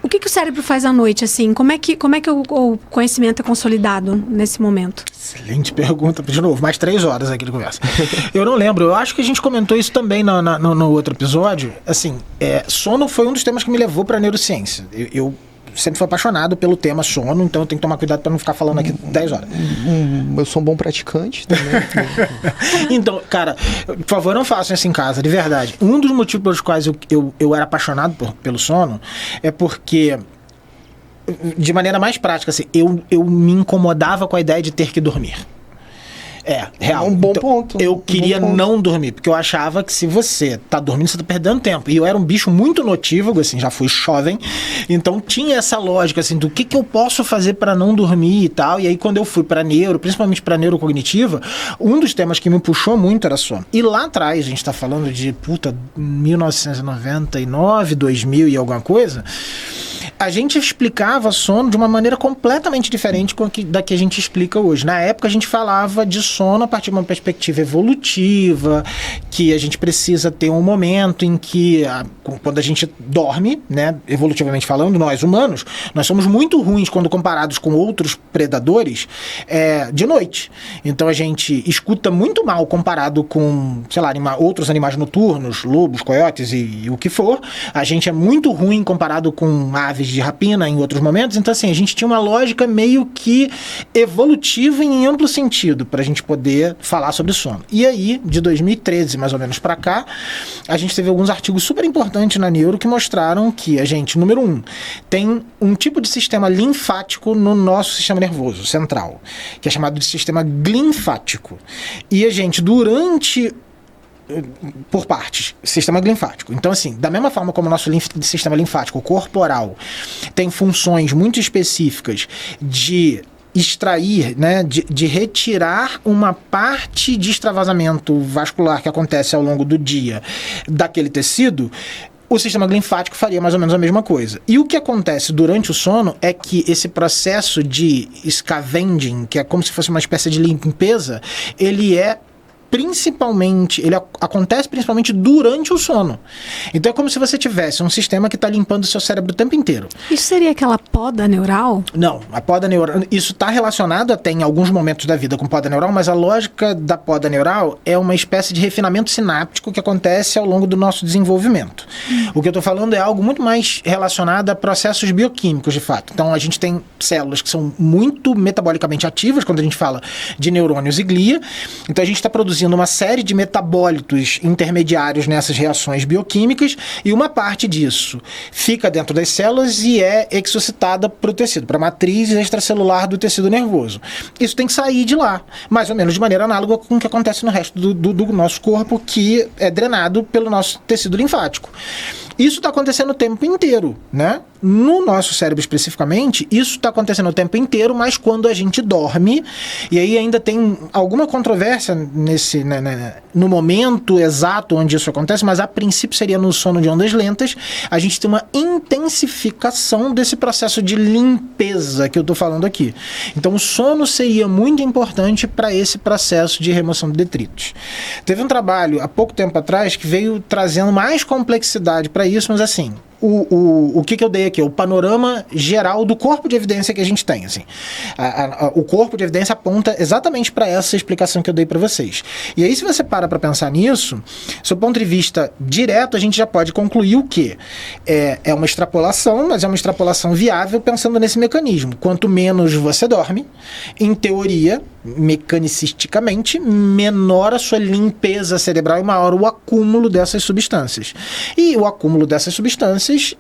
[SPEAKER 3] O que o cérebro faz à noite, assim? Como é que o conhecimento é consolidado nesse momento?
[SPEAKER 1] Excelente pergunta. De novo, mais 3 horas aqui de conversa. Eu não lembro, eu acho que a gente comentou isso também no outro episódio. Assim, sono foi um dos temas que me levou para a neurociência. Eu sempre fui apaixonado pelo tema sono, então eu tenho que tomar cuidado para não ficar falando aqui 10 horas.
[SPEAKER 2] Eu sou um bom praticante também.
[SPEAKER 1] Então, cara, por favor, não façam isso em casa, de verdade. Um dos motivos pelos quais eu era apaixonado pelo sono é porque, de maneira mais prática, assim, eu me incomodava com a ideia de ter que dormir. Real.
[SPEAKER 2] Um bom ponto.
[SPEAKER 1] Eu queria não dormir, porque eu achava que se você tá dormindo, você tá perdendo tempo. E eu era um bicho muito notívago, assim, já fui jovem. Então tinha essa lógica, assim, do que eu posso fazer para não dormir e tal. E aí quando eu fui pra principalmente pra neurocognitiva, um dos temas que me puxou muito era sono. E lá atrás, a gente tá falando de, 1999, 2000 e alguma coisa, a gente explicava sono de uma maneira completamente diferente da que a gente explica hoje. Na época, a gente falava de sono a partir de uma perspectiva evolutiva, que a gente precisa ter um momento em que, quando a gente dorme, né, evolutivamente falando, nós humanos, nós somos muito ruins quando comparados com outros predadores de noite. Então, a gente escuta muito mal comparado com, sei lá, outros animais noturnos, lobos, coiotes e o que for. A gente é muito ruim comparado com aves de rapina em outros momentos. Então, assim, a gente tinha uma lógica meio que evolutiva em amplo sentido para a gente poder falar sobre sono. E aí, de 2013 mais ou menos para cá, a gente teve alguns artigos super importantes na neuro que mostraram que a gente, número 1, tem um tipo de sistema linfático no nosso sistema nervoso central, que é chamado de sistema glinfático. E a gente, por partes, sistema linfático. Então, assim, da mesma forma como o nosso sistema linfático corporal tem funções muito específicas de extrair, né, de retirar uma parte de extravasamento vascular que acontece ao longo do dia daquele tecido, o sistema linfático faria mais ou menos a mesma coisa. E o que acontece durante o sono é que esse processo de scavenging, que é como se fosse uma espécie de limpeza, ele acontece principalmente durante o sono. Então é como se você tivesse um sistema que está limpando o seu cérebro o tempo inteiro.
[SPEAKER 3] Isso seria aquela poda neural?
[SPEAKER 1] Não, a poda neural, isso está relacionado até em alguns momentos da vida com poda neural, mas a lógica da poda neural é uma espécie de refinamento sináptico que acontece ao longo do nosso desenvolvimento. O que eu estou falando é algo muito mais relacionado a processos bioquímicos, de fato. Então a gente tem células que são muito metabolicamente ativas, quando a gente fala de neurônios e glia. Então a gente está produzindo uma série de metabólitos intermediários nessas reações bioquímicas, e uma parte disso fica dentro das células e é exocitada para o tecido, para a matriz extracelular do tecido nervoso. Isso tem que sair de lá, mais ou menos de maneira análoga com o que acontece no resto do nosso corpo, que é drenado pelo nosso tecido linfático. Isso está acontecendo o tempo inteiro, né? No nosso cérebro especificamente, isso está acontecendo o tempo inteiro, mas quando a gente dorme, e aí ainda tem alguma controvérsia no momento exato onde isso acontece, mas a princípio seria no sono de ondas lentas, a gente tem uma intensificação desse processo de limpeza que eu estou falando aqui. Então o sono seria muito importante para esse processo de remoção de detritos. Teve um trabalho há pouco tempo atrás que veio trazendo mais complexidade para isso, mas assim, o que eu dei aqui? O panorama geral do corpo de evidência que a gente tem. Assim. O corpo de evidência aponta exatamente para essa explicação que eu dei para vocês. E aí, se você para pensar nisso, do ponto de vista direto, a gente já pode concluir o quê? É uma extrapolação, mas é uma extrapolação viável pensando nesse mecanismo. Quanto menos você dorme, em teoria, mecanicisticamente, menor a sua limpeza cerebral e maior o acúmulo dessas substâncias. E o acúmulo dessas substâncias,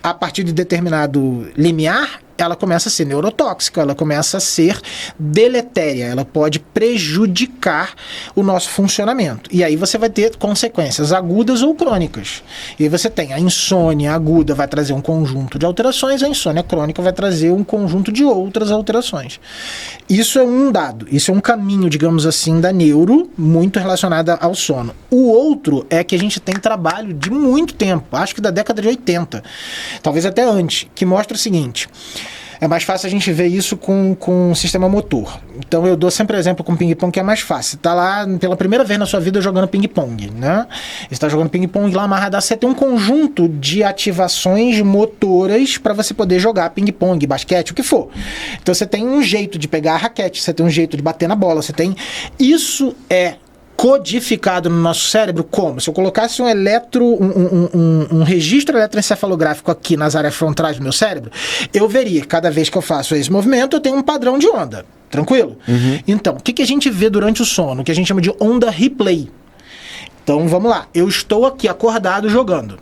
[SPEAKER 1] a partir de determinado limiar, ela começa a ser neurotóxica, ela começa a ser deletéria, ela pode prejudicar o nosso funcionamento. E aí você vai ter consequências agudas ou crônicas. E aí você tem a insônia aguda, vai trazer um conjunto de alterações, a insônia crônica vai trazer um conjunto de outras alterações. Isso é um dado, isso é um caminho, digamos assim, da neuro, muito relacionada ao sono. O outro é que a gente tem trabalho de muito tempo, acho que da década de 80, talvez até antes, que mostra o seguinte: é mais fácil a gente ver isso com o sistema motor. Então eu dou sempre exemplo com ping-pong, que é mais fácil. Você está lá pela primeira vez na sua vida jogando ping-pong, né? Você está jogando ping-pong lá amarrado, você tem um conjunto de ativações motoras para você poder jogar ping-pong, basquete, o que for. Então você tem um jeito de pegar a raquete, você tem um jeito de bater na bola, você tem... Isso é codificado no nosso cérebro como? Se eu colocasse um registro eletroencefalográfico aqui nas áreas frontais do meu cérebro, eu veria que cada vez que eu faço esse movimento, eu tenho um padrão de onda. Tranquilo? Uhum. Então, o que a gente vê durante o sono? O que a gente chama de onda replay. Então, vamos lá. Eu estou aqui acordado jogando.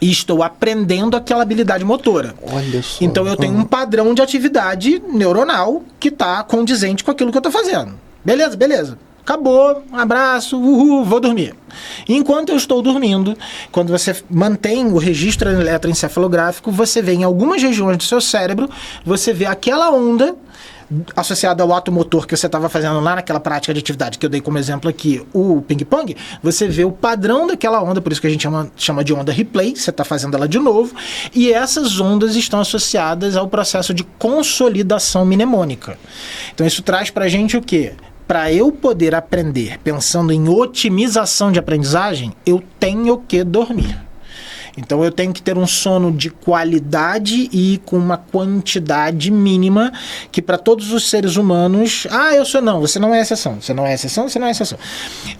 [SPEAKER 1] E estou aprendendo aquela habilidade motora.
[SPEAKER 2] Olha só.
[SPEAKER 1] Então, eu tenho um padrão de atividade neuronal que está condizente com aquilo que eu estou fazendo. Beleza. Acabou, um abraço, vou dormir. Enquanto eu estou dormindo, quando você mantém o registro eletroencefalográfico, você vê em algumas regiões do seu cérebro, você vê aquela onda associada ao ato motor que você estava fazendo lá naquela prática de atividade que eu dei como exemplo aqui, o ping-pong, você vê o padrão daquela onda, por isso que a gente chama de onda replay, você está fazendo ela de novo, e essas ondas estão associadas ao processo de consolidação mnemônica. Então isso traz para a gente o quê? Para eu poder aprender pensando em otimização de aprendizagem, eu tenho que dormir. Então eu tenho que ter um sono de qualidade e com uma quantidade mínima que para todos os seres humanos... você não é exceção, você não é exceção, você não é exceção.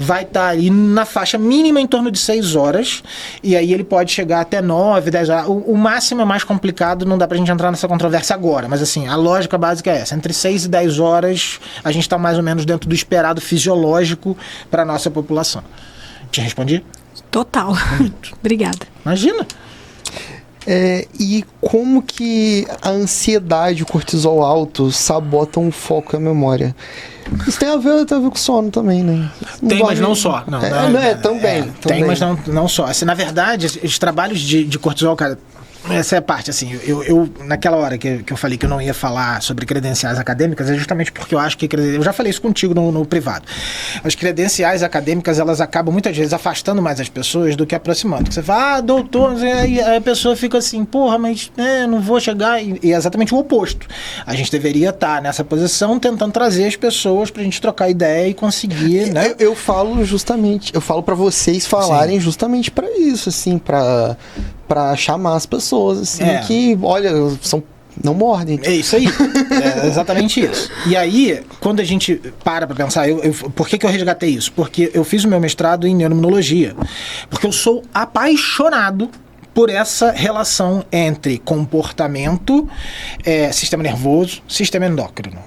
[SPEAKER 1] Vai estar aí na faixa mínima em torno de 6 horas, e aí ele pode chegar até 9, 10 horas. O máximo é mais complicado, não dá pra gente entrar nessa controvérsia agora, mas assim, a lógica básica é essa. Entre 6 e 10 horas, a gente está mais ou menos dentro do esperado fisiológico para a nossa população. Te respondi?
[SPEAKER 3] Total. Obrigada.
[SPEAKER 1] Imagina.
[SPEAKER 2] E como que a ansiedade e o cortisol alto sabotam o foco e a memória? Isso tem a ver com sono também, né?
[SPEAKER 1] Tem, mas não só.
[SPEAKER 2] Também.
[SPEAKER 1] Tem, mas não só. Assim, na verdade, os trabalhos de cortisol, cara, Essa é a parte, assim, eu naquela hora que eu falei que eu não ia falar sobre credenciais acadêmicas, é justamente porque eu acho que, eu já falei isso contigo no privado, as credenciais acadêmicas, elas acabam muitas vezes afastando mais as pessoas do que aproximando. Você fala, doutor, aí a pessoa fica assim, porra, mas não vou chegar, e é exatamente o oposto. A gente deveria estar nessa posição tentando trazer as pessoas pra gente trocar ideia e conseguir, né?
[SPEAKER 2] Eu falo pra vocês falarem justamente pra isso, assim, pra chamar as pessoas, assim, que, olha, não mordem.
[SPEAKER 1] É isso aí, é exatamente isso. E aí, quando a gente para pensar, por que eu resgatei isso? Porque eu fiz o meu mestrado em neuroimunologia, porque eu sou apaixonado por essa relação entre comportamento, sistema nervoso, sistema endócrino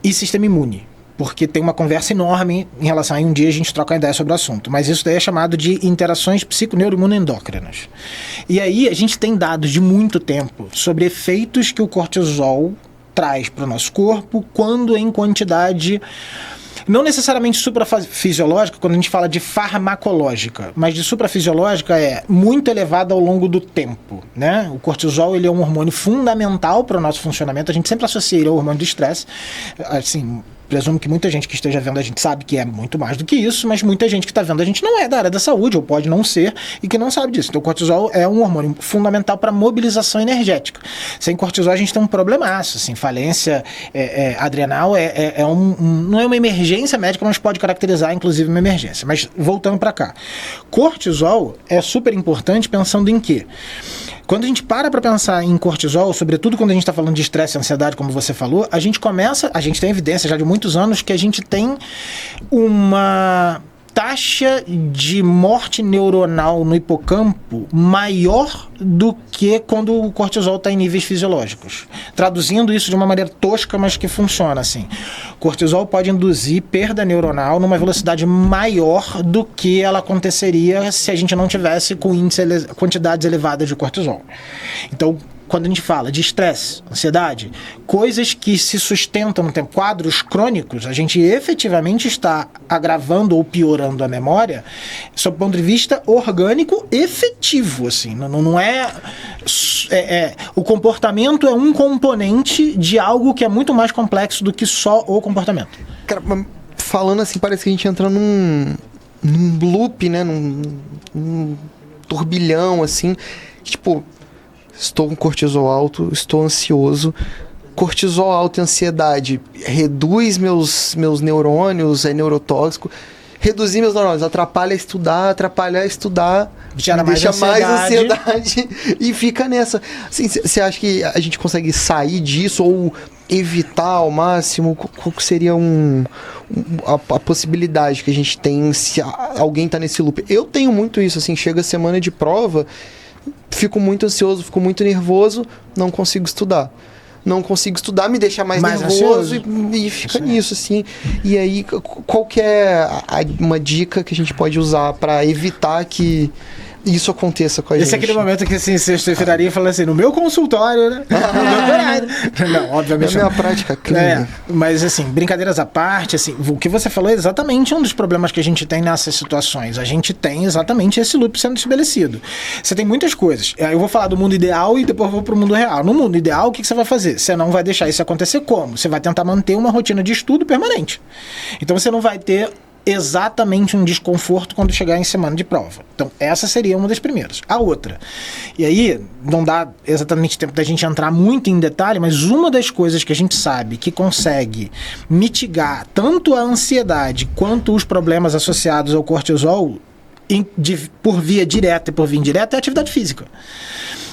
[SPEAKER 1] e sistema imune. Porque tem uma conversa enorme em relação a um dia a gente troca uma ideia sobre o assunto. Mas isso daí é chamado de interações psiconeuroimunoendócrinas. E aí a gente tem dados de muito tempo sobre efeitos que o cortisol traz para o nosso corpo quando em quantidade... Não necessariamente suprafisiológica, quando a gente fala de farmacológica, mas de suprafisiológica é muito elevada ao longo do tempo, né? O cortisol, ele é um hormônio fundamental para o nosso funcionamento, a gente sempre associa ele ao hormônio do estresse, assim... Presumo que muita gente que esteja vendo a gente sabe que é muito mais do que isso, mas muita gente que está vendo a gente não é da área da saúde, ou pode não ser, e que não sabe disso. Então o cortisol é um hormônio fundamental para mobilização energética. Sem cortisol a gente tem um problemaço, assim, falência adrenal não é uma emergência médica, mas pode caracterizar inclusive uma emergência. Mas voltando para cá, cortisol é super importante pensando em quê? Quando a gente para pensar em cortisol, sobretudo quando a gente está falando de estresse e ansiedade, como você falou, a gente tem evidência já de muitos anos que a gente tem uma taxa de morte neuronal no hipocampo maior do que quando o cortisol está em níveis fisiológicos. Traduzindo isso de uma maneira tosca, mas que funciona assim. Cortisol pode induzir perda neuronal numa velocidade maior do que ela aconteceria se a gente não tivesse com quantidades elevadas de cortisol. Então, quando a gente fala de estresse, ansiedade, coisas que se sustentam no tempo, quadros crônicos, a gente efetivamente está agravando ou piorando a memória sob o ponto de vista orgânico efetivo, assim, não o comportamento é um componente de algo que é muito mais complexo do que só o comportamento.
[SPEAKER 2] Cara, falando assim, parece que a gente entra num loop, né, num turbilhão, assim, tipo... Estou com cortisol alto, estou ansioso. Cortisol alto e ansiedade reduz meus neurônios, é neurotóxico. Reduzir meus neurônios atrapalha estudar,
[SPEAKER 1] Gera
[SPEAKER 2] deixa mais
[SPEAKER 1] ansiedade
[SPEAKER 2] e fica nessa. Assim, você acha que a gente consegue sair disso ou evitar ao máximo? Qual seria a possibilidade que a gente tem se alguém está nesse loop? Eu tenho muito isso, assim, chega a semana de prova... Fico muito ansioso, fico muito nervoso, não consigo estudar. Me deixa mais nervoso e fica nisso, assim. E aí, qual que é uma dica que a gente pode usar para evitar que isso aconteça com a gente?
[SPEAKER 1] Esse é aquele momento que assim, você viraria e falaria assim, no meu consultório, né? Não, obviamente.
[SPEAKER 2] Na minha prática clínica.
[SPEAKER 1] Mas assim, brincadeiras à parte, assim, o que você falou é exatamente um dos problemas que a gente tem nessas situações. A gente tem exatamente esse loop sendo estabelecido. Você tem muitas coisas. Eu vou falar do mundo ideal e depois vou pro mundo real. No mundo ideal, o que você vai fazer? Você não vai deixar isso acontecer como? Você vai tentar manter uma rotina de estudo permanente. Então você não vai ter exatamente um desconforto quando chegar em semana de prova. Então, essa seria uma das primeiras. A outra, e aí não dá exatamente tempo da gente entrar muito em detalhe, mas uma das coisas que a gente sabe que consegue mitigar tanto a ansiedade quanto os problemas associados ao cortisol por via direta e por via indireta é a atividade física.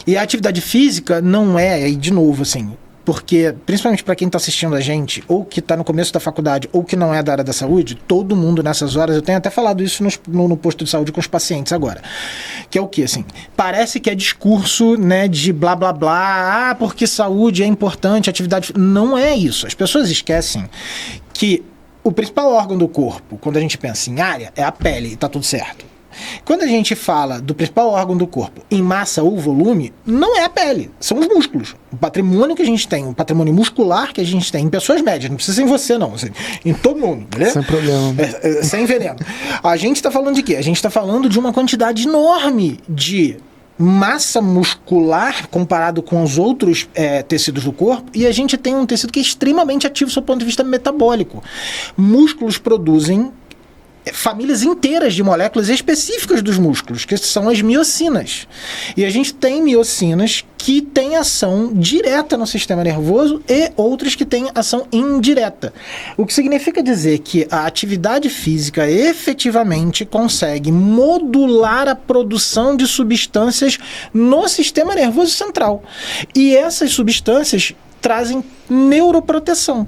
[SPEAKER 1] E a atividade física não é, de novo, assim... Porque, principalmente para quem está assistindo a gente, ou que está no começo da faculdade, ou que não é da área da saúde, todo mundo nessas horas, eu tenho até falado isso no posto de saúde com os pacientes agora, que é o quê? Assim, parece que é discurso, né, de blá blá blá, porque saúde é importante, atividade... Não é isso. As pessoas esquecem que o principal órgão do corpo, quando a gente pensa em área, é a pele, e está tudo certo. Quando a gente fala do principal órgão do corpo em massa ou volume, não é a pele, são os músculos. O patrimônio que a gente tem, o patrimônio muscular que a gente tem em pessoas médias, não precisa ser em você não, assim, em todo mundo, beleza?
[SPEAKER 2] Sem problema.
[SPEAKER 1] Sem veneno. A gente está falando de quê? A gente está falando de uma quantidade enorme de massa muscular comparado com os outros tecidos do corpo, e a gente tem um tecido que é extremamente ativo do ponto de vista metabólico. Músculos produzem famílias inteiras de moléculas específicas dos músculos, que são as miocinas. E a gente tem miocinas que têm ação direta no sistema nervoso e outras que têm ação indireta. O que significa dizer que a atividade física efetivamente consegue modular a produção de substâncias no sistema nervoso central. E essas substâncias trazem neuroproteção.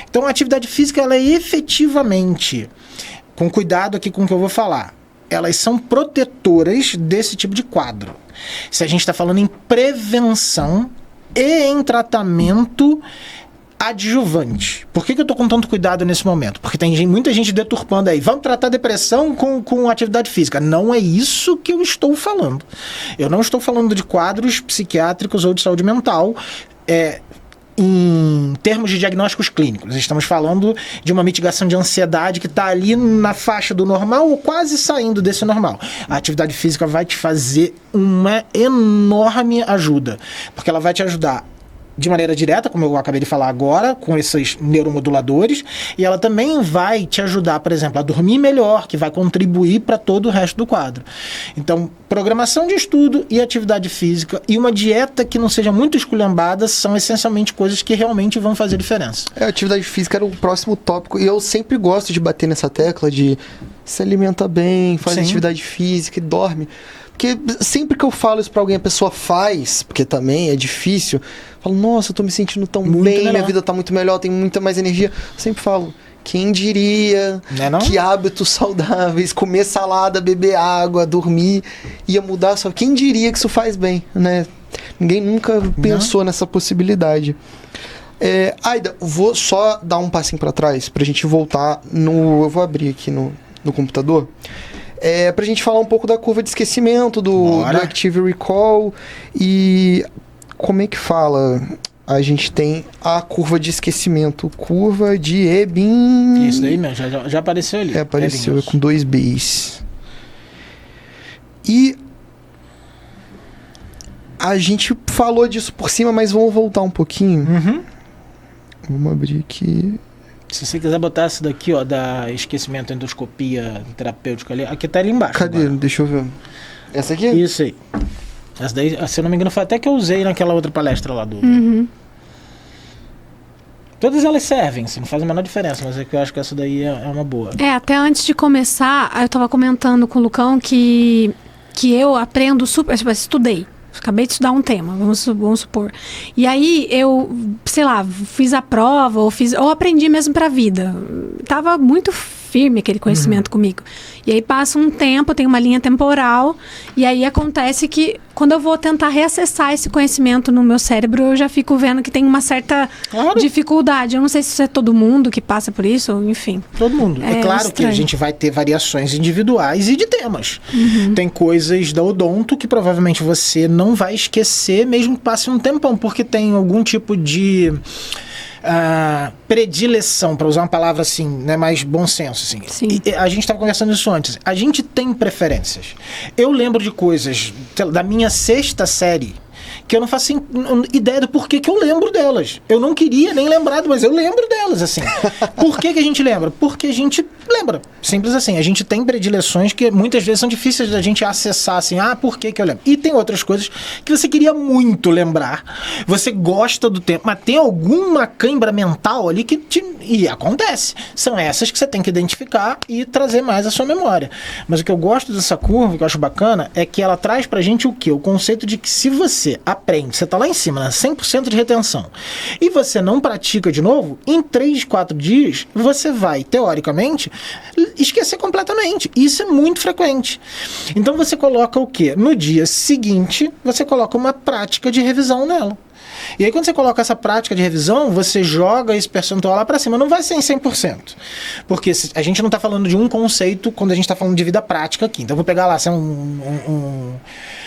[SPEAKER 1] Então a atividade física, ela é efetivamente, com cuidado aqui com o que eu vou falar, elas são protetoras desse tipo de quadro. Se a gente está falando em prevenção e em tratamento adjuvante. Por que eu estou com tanto cuidado nesse momento? Porque tem muita gente deturpando aí. Vamos tratar depressão com atividade física. Não é isso que eu estou falando. Eu não estou falando de quadros psiquiátricos ou de saúde mental, em termos de diagnósticos clínicos. Estamos falando de uma mitigação de ansiedade que está ali na faixa do normal ou quase saindo desse normal. A atividade física vai te fazer uma enorme ajuda, porque ela vai te ajudar de maneira direta, como eu acabei de falar agora, com esses neuromoduladores, e ela também vai te ajudar, por exemplo, a dormir melhor, que vai contribuir para todo o resto do quadro. Então, programação de estudo e atividade física e uma dieta que não seja muito esculhambada são essencialmente coisas que realmente vão fazer diferença.
[SPEAKER 2] A atividade física era o próximo tópico, e eu sempre gosto de bater nessa tecla de se alimenta bem, faz atividade física e dorme. Porque sempre que eu falo isso pra alguém, a pessoa faz, porque também é difícil, falo, nossa, eu tô me sentindo tão muito bem, melhor. Minha vida tá muito melhor, tenho muita mais energia. Eu sempre falo, quem diria que hábitos saudáveis, comer salada, beber água, dormir, ia mudar só. Quem diria que isso faz bem, né? Ninguém nunca pensou nessa possibilidade. Aida, vou só dar um passinho pra trás, pra gente voltar no... Eu vou abrir aqui no computador. Pra gente falar um pouco da curva de esquecimento, do Active Recall e como é que fala? A gente tem a curva de esquecimento, curva de Ebbing.
[SPEAKER 1] Isso daí mesmo, já apareceu ali.
[SPEAKER 2] Apareceu, com 2 Bs. E a gente falou disso por cima, mas vamos voltar um pouquinho. Vamos abrir aqui.
[SPEAKER 1] Se você quiser botar essa daqui, ó, da esquecimento, endoscopia terapêutica ali, aqui tá ali embaixo.
[SPEAKER 2] Cadê?
[SPEAKER 1] Agora.
[SPEAKER 2] Deixa eu ver. Essa aqui?
[SPEAKER 1] Isso aí. Essa daí, se eu não me engano, foi até que eu usei naquela outra palestra lá do... Todas elas servem, assim, não faz a menor diferença, mas é que eu acho que essa daí é uma boa.
[SPEAKER 3] Até antes de começar, eu tava comentando com o Lucão que eu aprendo super... Tipo, estudei. Acabei de estudar um tema, vamos supor. E aí eu, sei lá, fiz a prova ou aprendi mesmo pra vida. Tava muito firme aquele conhecimento comigo. E aí passa um tempo, tem uma linha temporal, e aí acontece que quando eu vou tentar reacessar esse conhecimento no meu cérebro, eu já fico vendo que tem uma certa dificuldade. Eu não sei se isso é todo mundo que passa por isso, ou enfim.
[SPEAKER 1] Todo mundo. É claro que a gente vai ter variações individuais e de temas. Tem coisas da odonto que provavelmente você não vai esquecer, mesmo que passe um tempão, porque tem algum tipo de... predileção, para usar uma palavra assim, né, mais bom senso, assim. E a gente estava conversando isso antes. A gente tem preferências. Eu lembro de coisas da minha 6ª série que eu não faço ideia do porquê que eu lembro delas. Eu não queria nem lembrar, mas eu lembro delas, assim. Por que a gente lembra? Porque a gente lembra. Simples assim. A gente tem predileções que muitas vezes são difíceis da gente acessar, assim, por que eu lembro? E tem outras coisas que você queria muito lembrar. Você gosta do tempo, mas tem alguma cãibra mental ali que e acontece. São essas que você tem que identificar e trazer mais à sua memória. Mas o que eu gosto dessa curva, que eu acho bacana, é que ela traz pra gente o quê? O conceito de que se você aprende, você tá lá em cima, né? 100% de retenção, e você não pratica de novo, em 3, 4 dias, você vai, teoricamente, esquecer completamente. Isso é muito frequente. Então você coloca o quê? No dia seguinte, você coloca uma prática de revisão nela. E aí quando você coloca essa prática de revisão, você joga esse percentual lá pra cima. Não vai ser em 100%. Porque a gente não tá falando de um conceito quando a gente tá falando de vida prática aqui. Então eu vou pegar lá, assim,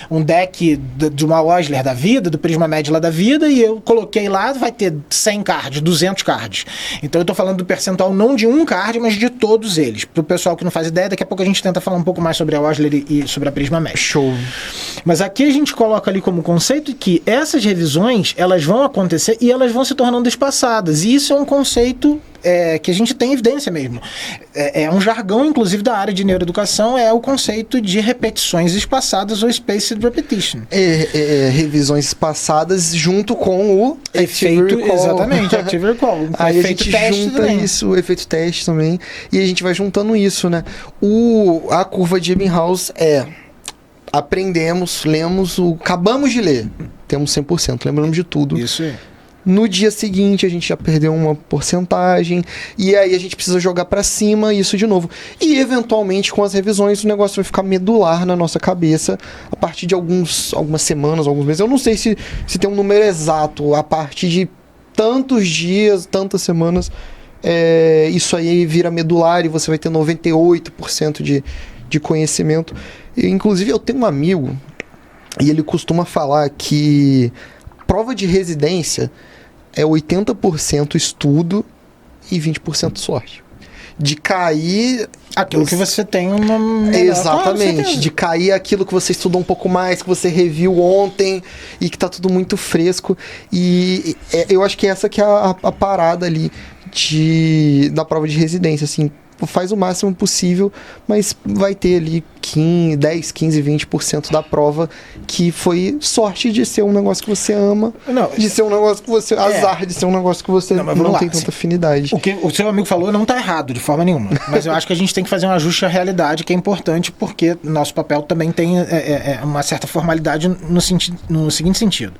[SPEAKER 1] um deck de uma Osler da vida, do Prisma Med lá da vida, e eu coloquei lá, vai ter 100 cards, 200 cards. Então eu tô falando do percentual não de um card, mas de todos eles. Pro pessoal que não faz ideia, daqui a pouco a gente tenta falar um pouco mais sobre a Osler e sobre a Prisma Med.
[SPEAKER 2] Show.
[SPEAKER 1] Mas aqui a gente coloca ali como conceito que essas revisões, elas vão acontecer e elas vão se tornando espaçadas. E isso é um conceito que a gente tem evidência mesmo. É um jargão, inclusive, da área de neuroeducação, é o conceito de repetições espaçadas ou spaced repetition.
[SPEAKER 2] Revisões espaçadas junto com o
[SPEAKER 1] efeito
[SPEAKER 2] recall.
[SPEAKER 1] Exatamente, Active Recall.
[SPEAKER 2] Aí
[SPEAKER 1] efeito
[SPEAKER 2] a gente
[SPEAKER 1] teste
[SPEAKER 2] junta
[SPEAKER 1] também.
[SPEAKER 2] isso, o efeito teste também, e a gente vai juntando isso, né? A curva de Ebbinghaus aprendemos, lemos, acabamos de ler, temos 100%, lembramos de tudo.
[SPEAKER 1] Isso aí.
[SPEAKER 2] No dia seguinte a gente já perdeu uma porcentagem e aí a gente precisa jogar pra cima isso de novo. E eventualmente com as revisões o negócio vai ficar medular na nossa cabeça a partir de algumas semanas, alguns meses. Eu não sei se tem um número exato, a partir de tantos dias, tantas semanas, isso aí vira medular e você vai ter 98% de conhecimento. Inclusive eu tenho um amigo e ele costuma falar que prova de residência é 80% estudo e 20% sorte. De cair...
[SPEAKER 1] Aquilo que você tem
[SPEAKER 2] Exatamente. De cair aquilo que você estudou um pouco mais, que você reviu ontem e que tá tudo muito fresco. E eu acho que essa que é a parada ali da prova de residência, assim. Faz o máximo possível, mas vai ter ali 10, 15, 20% da prova que foi sorte de ser um negócio que você ama, de ser um negócio que você... Azar de ser um negócio que você não tem tanta afinidade.
[SPEAKER 1] O que o seu amigo falou não está errado de forma nenhuma, mas eu acho que a gente tem que fazer um ajuste à realidade, que é importante, porque nosso papel também tem uma certa formalidade no seguinte sentido.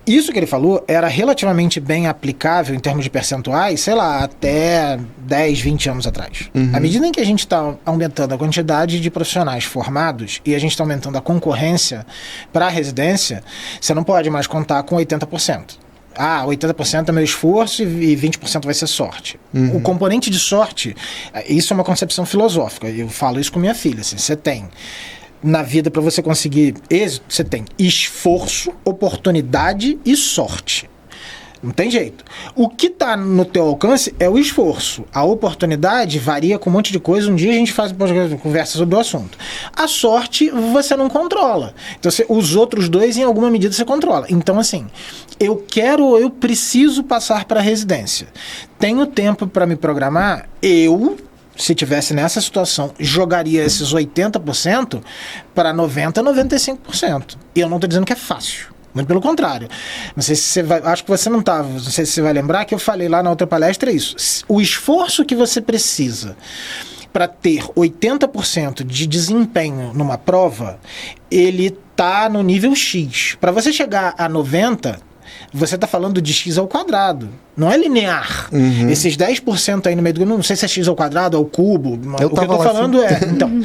[SPEAKER 1] Isso que ele falou era relativamente bem aplicável em termos de percentuais, sei lá, até 10, 20 anos atrás.
[SPEAKER 2] Uhum.
[SPEAKER 1] À medida em que a gente está aumentando a quantidade de profissionais formados e a gente está aumentando a concorrência para a residência, você não pode mais contar com 80%. 80% é meu esforço e 20% vai ser sorte.
[SPEAKER 2] Uhum.
[SPEAKER 1] O componente de sorte, isso é uma concepção filosófica. Eu falo isso com minha filha. Assim, você tem... Na vida, para você conseguir êxito, você tem esforço, oportunidade e sorte. Não tem jeito. O que está no teu alcance é o esforço. A oportunidade varia com um monte de coisa. Um dia a gente faz uma conversa sobre o assunto. A sorte você não controla. Então, os outros dois, em alguma medida, você controla. Então, assim, eu preciso passar para a residência. Tenho tempo para me programar? Se tivesse nessa situação, jogaria esses 80% para 90%, 95%. E eu não estou dizendo que é fácil. Muito pelo contrário. Não sei se você vai... Acho que você não estava... Não sei se você vai lembrar que eu falei lá na outra palestra isso. O esforço que você precisa para ter 80% de desempenho numa prova, ele está no nível X. Para você chegar a 90%, você está falando de x ao quadrado. Não é linear. Uhum. Esses 10% aí no meio do... Não sei se é x ao quadrado, ao cubo. O que eu estou falando assim. Então,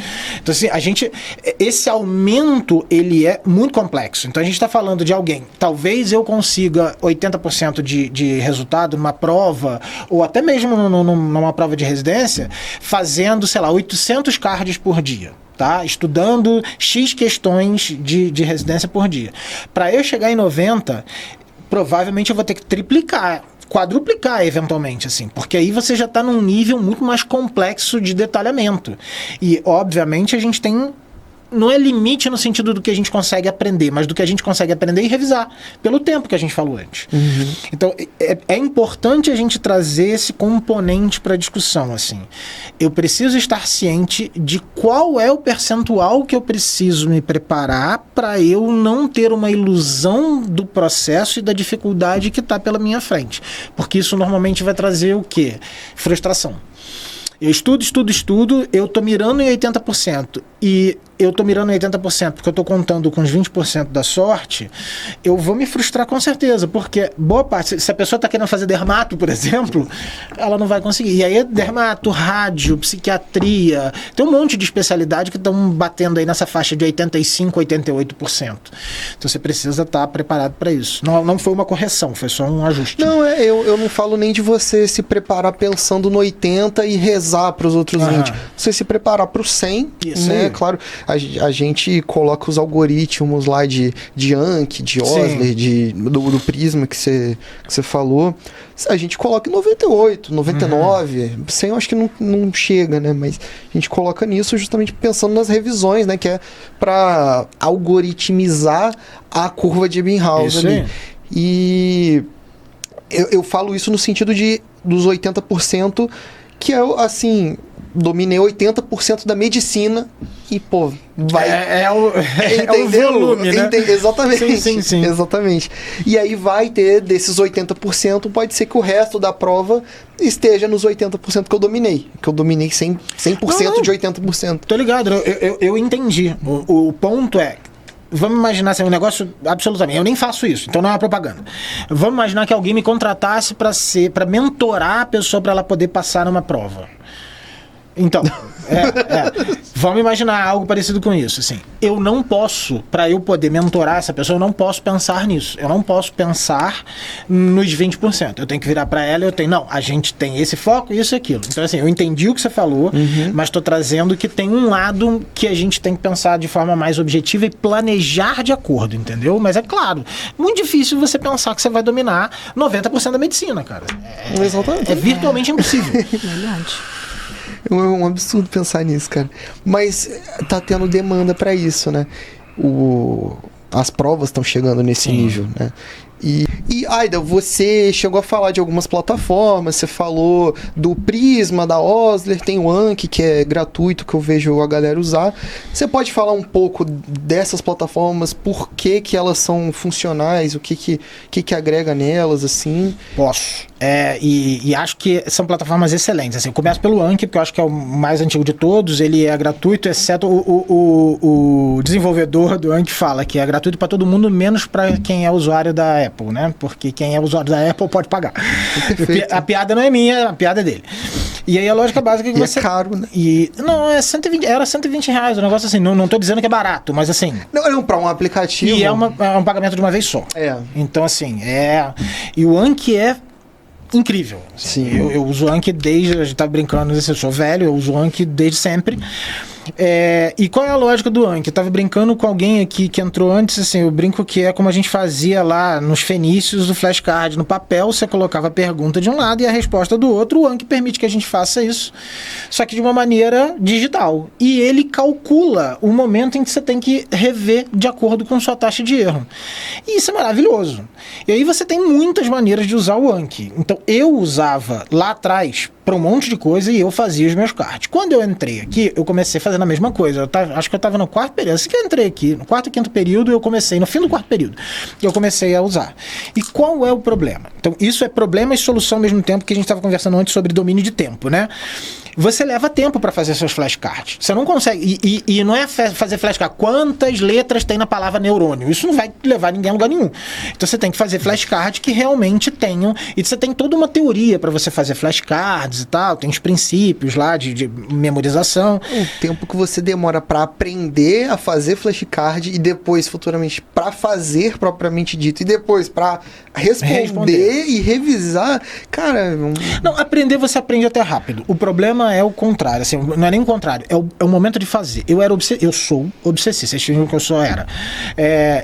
[SPEAKER 1] assim, esse aumento, ele é muito complexo. Então, a gente está falando de alguém... Talvez eu consiga 80% de resultado numa prova, ou até mesmo numa prova de residência, fazendo, sei lá, 800 cards por dia. Tá? Estudando X questões de residência por dia. Para eu chegar em 90%, provavelmente eu vou ter que triplicar, quadruplicar eventualmente, assim, porque aí você já está num nível muito mais complexo de detalhamento. E, obviamente, a gente tem... Não é limite no sentido do que a gente consegue aprender, mas do que a gente consegue aprender e revisar, pelo tempo que a gente falou antes. Uhum. Então, é importante a gente trazer esse componente para a discussão, assim. Eu preciso estar ciente de qual é o percentual que eu preciso me preparar para eu não ter uma ilusão do processo e da dificuldade que está pela minha frente. Porque isso normalmente vai trazer o quê? Frustração. Eu estudo, eu tô mirando em 80%. E eu tô mirando em 80% porque eu tô contando com os 20% da sorte, eu vou me frustrar com certeza, porque boa parte, se a pessoa tá querendo fazer dermato, por exemplo, ela não vai conseguir. E aí dermato, rádio, psiquiatria, tem um monte de especialidade que estão batendo aí nessa faixa de 85%, 88%. Então você precisa estar preparado para isso. Não foi uma correção, foi só um ajuste.
[SPEAKER 2] Não, eu não falo nem de você se preparar pensando no 80 e rezar para os outros 20. Você se preparar para o 100,
[SPEAKER 1] isso
[SPEAKER 2] né?
[SPEAKER 1] aí.
[SPEAKER 2] Claro, a gente coloca os algoritmos lá de Anki, de Osler, do Prisma que você falou, a gente coloca em 98, 99, 100 eu acho que não chega, né? Mas a gente coloca nisso justamente pensando nas revisões, né? Que é para algoritmizar a curva de Ebbinghaus ali. E eu falo isso no sentido dos 80%, que é, assim, dominei 80% da medicina e, pô, vai...
[SPEAKER 1] É o volume, né?
[SPEAKER 2] Exatamente.
[SPEAKER 1] Sim.
[SPEAKER 2] Exatamente. E aí vai ter, desses 80%, pode ser que o resto da prova esteja nos 80% que eu dominei. Que eu dominei 100% de 80%.
[SPEAKER 1] Tô ligado, eu entendi. O ponto é... Vamos imaginar assim, um negócio absolutamente... Eu nem faço isso, então não é uma propaganda. Vamos imaginar que alguém me contratasse para mentorar a pessoa para ela poder passar numa prova. Então, vamos imaginar algo parecido com isso, assim. Eu não posso, para eu poder mentorar essa pessoa, eu não posso pensar nisso. Eu não posso pensar nos 20%. Eu tenho que virar para ela e a gente tem esse foco, isso e aquilo. Então, assim, eu entendi o que você falou, mas estou trazendo que tem um lado que a gente tem que pensar de forma mais objetiva e planejar de acordo, entendeu? Mas é claro, muito difícil você pensar que você vai dominar 90% da medicina, cara. É virtualmente impossível.
[SPEAKER 3] Verdade.
[SPEAKER 2] É um absurdo pensar nisso, cara. Mas tá tendo demanda pra isso, né? As provas estão chegando nesse nível, né? E Aida, você chegou a falar de algumas plataformas, você falou do Prisma, da Osler, tem o Anki, que é gratuito, que eu vejo a galera usar. Você pode falar um pouco dessas plataformas, por que elas são funcionais, o que agrega nelas, assim?
[SPEAKER 1] Posso. E acho que são plataformas excelentes. Assim, eu começo pelo Anki, porque eu acho que é o mais antigo de todos, ele é gratuito, exceto o desenvolvedor do Anki fala que é gratuito para todo mundo, menos para quem é usuário da Apple, né? Porque quem é usuário da Apple pode pagar. A piada não é minha, a piada é dele. E aí a lógica básica é que você...
[SPEAKER 2] é caro, né?
[SPEAKER 1] Não, era R$120, um negócio assim. Não tô dizendo que é barato, mas assim...
[SPEAKER 2] Não, para um aplicativo...
[SPEAKER 1] E é um pagamento de uma vez só. Então, assim, E o Anki é incrível. Assim.
[SPEAKER 2] Sim.
[SPEAKER 1] Eu uso o Anki desde... A gente tá brincando, eu sou velho, eu uso o Anki desde sempre. E qual é a lógica do Anki? Eu tava brincando com alguém aqui que entrou antes, assim, eu brinco que é como a gente fazia lá nos fenícios do flashcard. No papel, você colocava a pergunta de um lado e a resposta do outro. O Anki permite que a gente faça isso, só que de uma maneira digital. E ele calcula o momento em que você tem que rever de acordo com sua taxa de erro. E isso é maravilhoso. E aí você tem muitas maneiras de usar o Anki. Então, eu usava lá atrás para um monte de coisa e eu fazia os meus cards. Quando eu entrei aqui, eu comecei fazendo a mesma coisa. Acho que eu estava no quarto período. Assim que eu entrei aqui, no quarto e quinto período, eu comecei, no fim do quarto período, eu comecei a usar. E qual é o problema? Então, isso é problema e solução ao mesmo tempo, que a gente estava conversando antes sobre domínio de tempo, né? Você leva tempo para fazer seus flashcards. Você não consegue... E não é fazer flashcard. Quantas letras tem na palavra neurônio? Isso não vai levar ninguém a lugar nenhum. Então você tem que fazer flashcards que realmente tenham... E você tem toda uma teoria para você fazer flashcards e tal. Tem os princípios lá de memorização.
[SPEAKER 2] O tempo que você demora para aprender a fazer flashcard e depois, futuramente, para fazer propriamente dito. E depois para responder e revisar. Cara...
[SPEAKER 1] Não, aprender você aprende até rápido. O problema é o contrário, assim, não é nem o contrário, é o momento de fazer. Eu sou obsessivo, vocês viram que eu só era.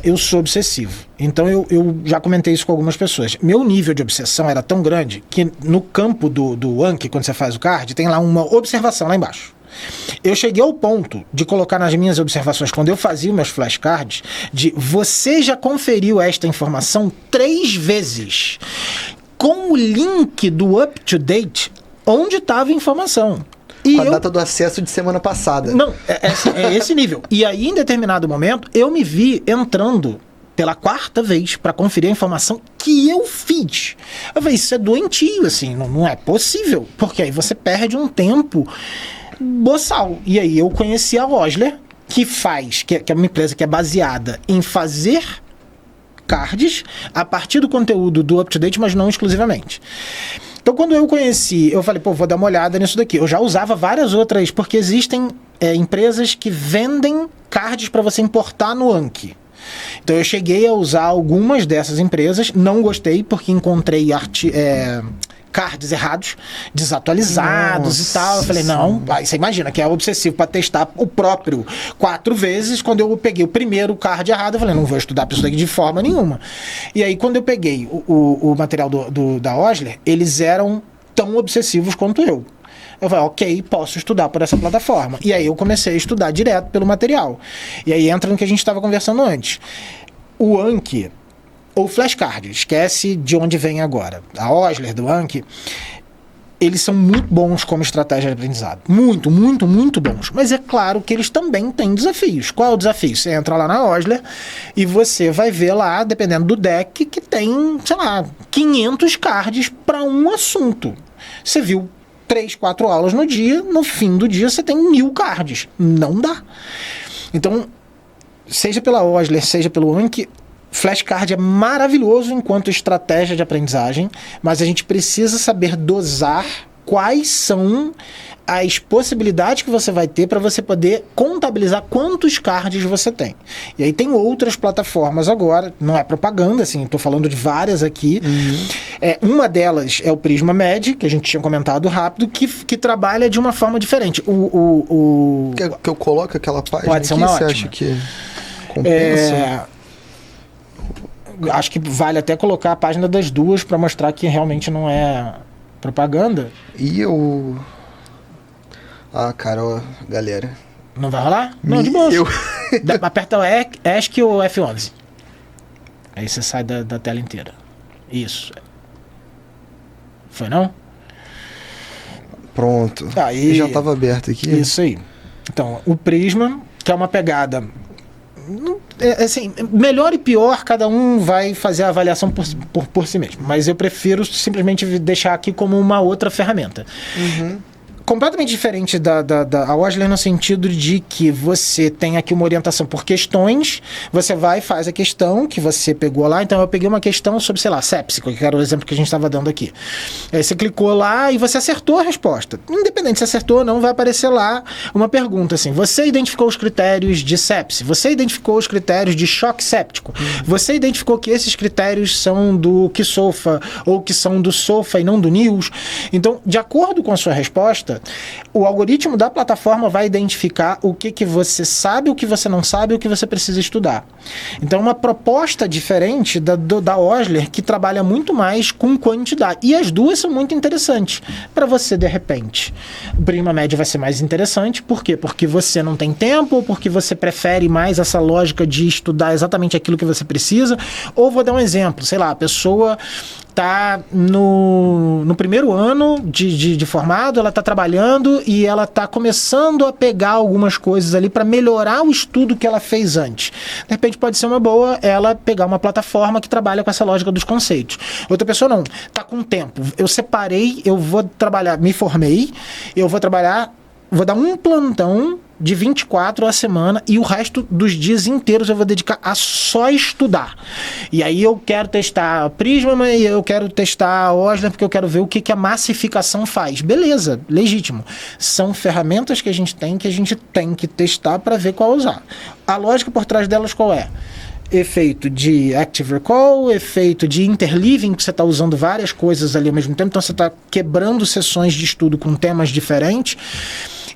[SPEAKER 1] Eu sou obsessivo. Então eu já comentei isso com algumas pessoas. Meu nível de obsessão era tão grande que no campo do Anki, quando você faz o card, tem lá uma observação lá embaixo. Eu cheguei ao ponto de colocar nas minhas observações, quando eu fazia meus flashcards, de você já conferiu esta informação 3 vezes com o link do up-to-date onde estava a informação. E
[SPEAKER 2] com a data do acesso de semana passada.
[SPEAKER 1] Não, é esse nível. E aí, em determinado momento, eu me vi entrando pela 4ª vez para conferir a informação que eu fiz. Eu falei, isso é doentio, assim, não é possível. Porque aí você perde um tempo boçal. E aí eu conheci a Osler, que é uma empresa que é baseada em fazer cards a partir do conteúdo do UpToDate, mas não exclusivamente. Então, quando eu conheci, eu falei, vou dar uma olhada nisso daqui. Eu já usava várias outras, porque existem empresas que vendem cards para você importar no Anki. Então, eu cheguei a usar algumas dessas empresas, não gostei, porque encontrei cards errados, desatualizados e tal. Eu falei, não, aí você imagina que é obsessivo para testar o próprio 4 vezes. Quando eu peguei o primeiro card errado, eu falei, não vou estudar para isso daqui de forma nenhuma. E aí, quando eu peguei o material da Osler, eles eram tão obsessivos quanto eu. Eu falei, ok, posso estudar por essa plataforma. E aí eu comecei a estudar direto pelo material. E aí entra no que a gente estava conversando antes. O Anki, ou flashcard, esquece de onde vem agora. A Osler do Anki, eles são muito bons como estratégia de aprendizado. Muito, muito, muito bons. Mas é claro que eles também têm desafios. Qual é o desafio? Você entra lá na Osler e você vai ver lá, dependendo do deck, que tem, sei lá, 500 cards para um assunto. Você viu 3, 4 aulas no dia, no fim do dia você tem 1000 cards. Não dá. Então, seja pela Osler, seja pelo Anki, flashcard é maravilhoso enquanto estratégia de aprendizagem, mas a gente precisa saber dosar quais são as possibilidades que você vai ter para você poder contabilizar quantos cards você tem. E aí tem outras plataformas agora, não é propaganda, assim, estou falando de várias aqui. Uma delas é o Prisma Med, que a gente tinha comentado rápido, que trabalha de uma forma diferente.
[SPEAKER 2] Que eu coloque aquela página
[SPEAKER 1] pode ser
[SPEAKER 2] aqui,
[SPEAKER 1] uma
[SPEAKER 2] você
[SPEAKER 1] ótima.
[SPEAKER 2] acha que compensa?
[SPEAKER 1] Acho que vale até colocar a página das duas para mostrar que realmente não é propaganda.
[SPEAKER 2] E eu... Ah, cara, ó, galera.
[SPEAKER 1] Não vai rolar? Não, de boa. Aperta o ESC ou F11. Aí você sai da tela inteira. Isso. Foi não?
[SPEAKER 2] Pronto.
[SPEAKER 1] Aí,
[SPEAKER 2] já estava aberto aqui.
[SPEAKER 1] Isso aí. Então, o Prisma, que é uma pegada... assim, melhor e pior, cada um vai fazer a avaliação por si mesmo. Mas eu prefiro simplesmente deixar aqui como uma outra ferramenta. Completamente diferente da Osler no sentido de que você tem aqui uma orientação por questões, você vai e faz a questão que você pegou lá. Então eu peguei uma questão sobre, sei lá, sepsis, que era o exemplo que a gente estava dando aqui. Aí você clicou lá e você acertou a resposta. Independente se acertou ou não, vai aparecer lá uma pergunta assim: você identificou os critérios de sepsis? Você identificou os critérios de choque séptico? Você identificou que esses critérios são do KSOFA ou que são do SOFA e não do NIOS? Então, de acordo com a sua resposta, o algoritmo da plataforma vai identificar o que você sabe, o que você não sabe, o que você precisa estudar. Então, uma proposta diferente da Osler, que trabalha muito mais com quantidade. E as duas são muito interessantes para você, de repente. O Prisma Med vai ser mais interessante. Por quê? Porque você não tem tempo, ou porque você prefere mais essa lógica de estudar exatamente aquilo que você precisa. Ou vou dar um exemplo, sei lá, a pessoa está no primeiro ano de formado, ela está trabalhando e ela está começando a pegar algumas coisas ali para melhorar o estudo que ela fez antes. De repente pode ser uma boa ela pegar uma plataforma que trabalha com essa lógica dos conceitos. Outra pessoa não, está com tempo. Eu separei, eu vou trabalhar, me formei, eu vou trabalhar, vou dar um plantão de 24 a semana e o resto dos dias inteiros eu vou dedicar a só estudar. E aí eu quero testar a Prisma e eu quero testar a Osler porque eu quero ver o que a massificação faz. Beleza, legítimo. São ferramentas que a gente tem que testar para ver qual usar. A lógica por trás delas qual é? Efeito de Active Recall, efeito de interleaving, que você está usando várias coisas ali ao mesmo tempo, então você está quebrando sessões de estudo com temas diferentes.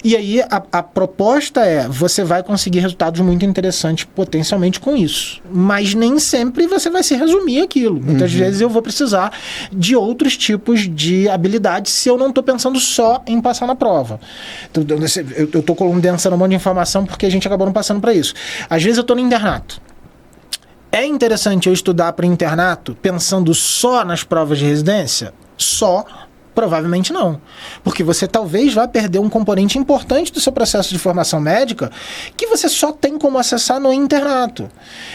[SPEAKER 1] E aí a proposta é, você vai conseguir resultados muito interessantes potencialmente com isso. Mas nem sempre você vai se resumir aquilo. Muitas vezes eu vou precisar de outros tipos de habilidades se eu não estou pensando só em passar na prova. Eu estou condensando um monte de informação porque a gente acabou não passando para isso. Às vezes eu estou no internato. É interessante eu estudar para internato pensando só nas provas de residência? Só? Provavelmente não, porque você talvez vá perder um componente importante do seu processo de formação médica que você só tem como acessar no internato.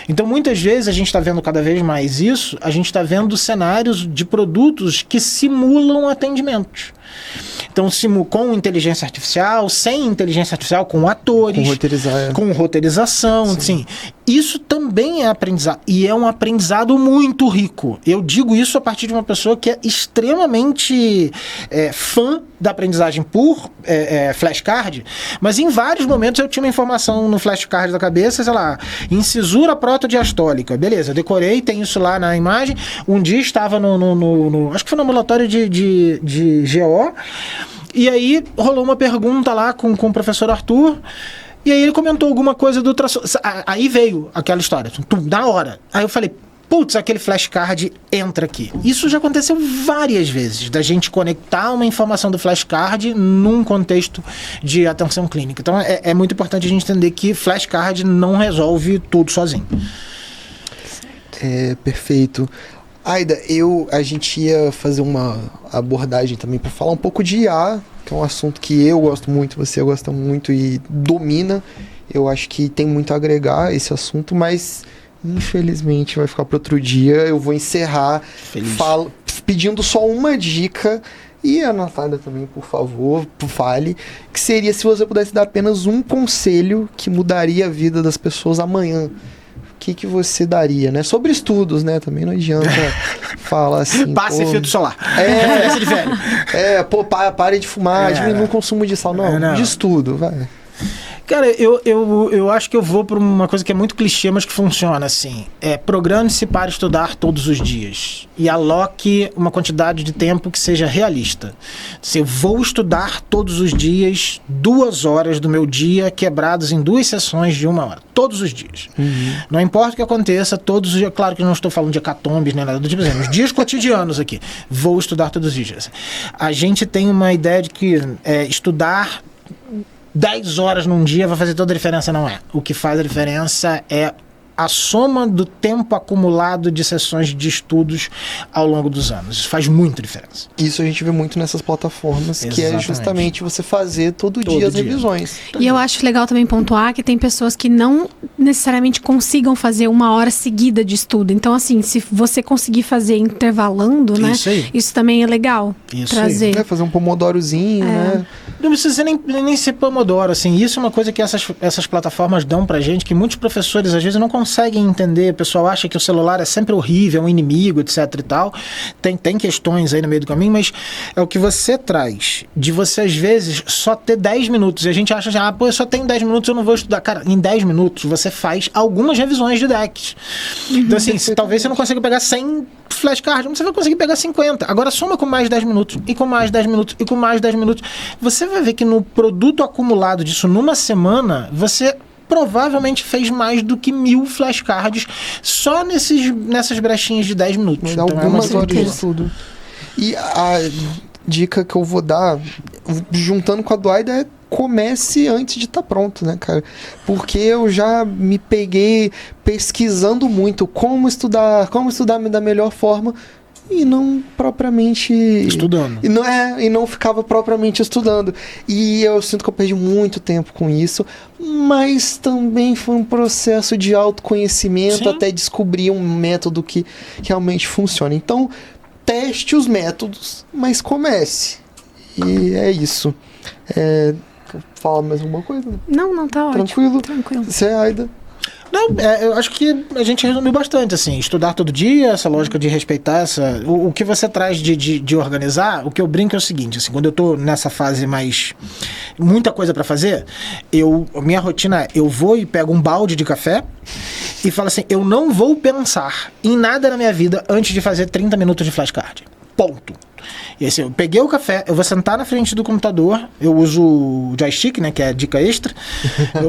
[SPEAKER 1] Então muitas vezes a gente está vendo cada vez mais isso, a gente está vendo cenários de produtos que simulam atendimentos. Então, com inteligência artificial, sem inteligência artificial, com atores, com roteirização, sim. isso também é aprendizado, e é um aprendizado muito rico. Eu digo isso a partir de uma pessoa que é extremamente fã da aprendizagem por flashcard, mas em vários momentos eu tinha uma informação no flashcard da cabeça, sei lá, incisura protodiastólica, beleza, eu decorei, tem isso lá na imagem. Um dia estava acho que foi no ambulatório de GO, e aí rolou uma pergunta lá com o professor Arthur. E aí ele comentou alguma coisa do ultrassom. Aí veio aquela história, na hora. Aí eu falei, putz, aquele flashcard entra aqui. Isso já aconteceu várias vezes, da gente conectar uma informação do flashcard num contexto de atenção clínica. Então é muito importante a gente entender que flashcard não resolve tudo sozinho.
[SPEAKER 2] Perfeito. Aida, a gente ia fazer uma abordagem também para falar um pouco de IA, que é um assunto que eu gosto muito, você gosta muito e domina. Eu acho que tem muito a agregar esse assunto, mas infelizmente vai ficar para outro dia. Eu vou encerrar pedindo só uma dica, e a Natália também, por favor, fale, que seria se você pudesse dar apenas um conselho que mudaria a vida das pessoas amanhã. O que você daria, né? Sobre estudos, né? Também não adianta falar assim.
[SPEAKER 1] Passe filtro solar.
[SPEAKER 2] De velho. Pare de fumar, diminui o consumo de sal. Não, de estudo, vai.
[SPEAKER 1] Cara, eu acho que eu vou para uma coisa que é muito clichê, mas que funciona assim. Programe-se para estudar todos os dias e aloque uma quantidade de tempo que seja realista. Eu vou estudar todos os dias 2 horas do meu dia, quebrados em 2 sessões de 1 hora. Todos os dias. Uhum. Não importa o que aconteça, todos os dias. Claro que eu não estou falando de hecatombes, nem nada do tipo, nos dias cotidianos aqui. Vou estudar todos os dias. A gente tem uma ideia de que estudar 10 horas num dia vai fazer toda a diferença. Não é. O que faz a diferença é a soma do tempo acumulado de sessões de estudos ao longo dos anos. Isso faz muita diferença.
[SPEAKER 2] Isso a gente vê muito nessas plataformas, exatamente, que é justamente você fazer todo dia as revisões.
[SPEAKER 3] E eu acho legal também pontuar que tem pessoas que não necessariamente consigam fazer 1 hora seguida de estudo. Então, assim, se você conseguir fazer intervalando, né? Isso também é legal trazer.
[SPEAKER 2] Fazer um pomodorozinho, né?
[SPEAKER 1] Não precisa nem ser pomodoro, assim. Isso é uma coisa que essas plataformas dão pra gente, que muitos professores às vezes não conseguem entender. O pessoal acha que o celular é sempre horrível, é um inimigo, etc e tal. Tem questões aí no meio do caminho, mas é o que você traz, de você às vezes só ter 10 minutos. E a gente acha, eu só tenho 10 minutos, eu não vou estudar. Cara, em 10 minutos você faz algumas revisões de decks. Então assim, talvez você não consiga pegar 100 flashcards, mas você vai conseguir pegar 50. Agora soma com mais 10 minutos, e com mais 10 minutos, e com mais 10 minutos. Você vai ver que no produto acumulado disso numa semana, você provavelmente fez mais do que 1000 flashcards só nessas brechinhas de 10 minutos.
[SPEAKER 2] Então, algumas horas de estudo. E a dica que eu vou dar, juntando com a do Aida, é comece antes de estar pronto, né, cara? Porque eu já me peguei pesquisando muito como estudar da melhor forma, e não propriamente
[SPEAKER 1] estudando.
[SPEAKER 2] E não ficava propriamente estudando. E eu sinto que eu perdi muito tempo com isso, mas também foi um processo de autoconhecimento. Sim. Até descobrir um método que realmente funciona. Então, teste os métodos, mas comece. E é isso. Fala mais alguma coisa?
[SPEAKER 3] Não, tá ótimo.
[SPEAKER 2] Tranquilo. Você, Aida?
[SPEAKER 1] Não, eu acho que a gente resumiu bastante, assim, estudar todo dia, essa lógica de respeitar o que você traz de organizar. O que eu brinco é o seguinte, assim, quando eu tô nessa fase mais muita coisa pra fazer, minha rotina é, eu vou e pego um balde de café e falo assim, eu não vou pensar em nada na minha vida antes de fazer 30 minutos de flashcard. Ponto. E assim, eu peguei o café, eu vou sentar na frente do computador, eu uso o joystick, né, que é a dica extra,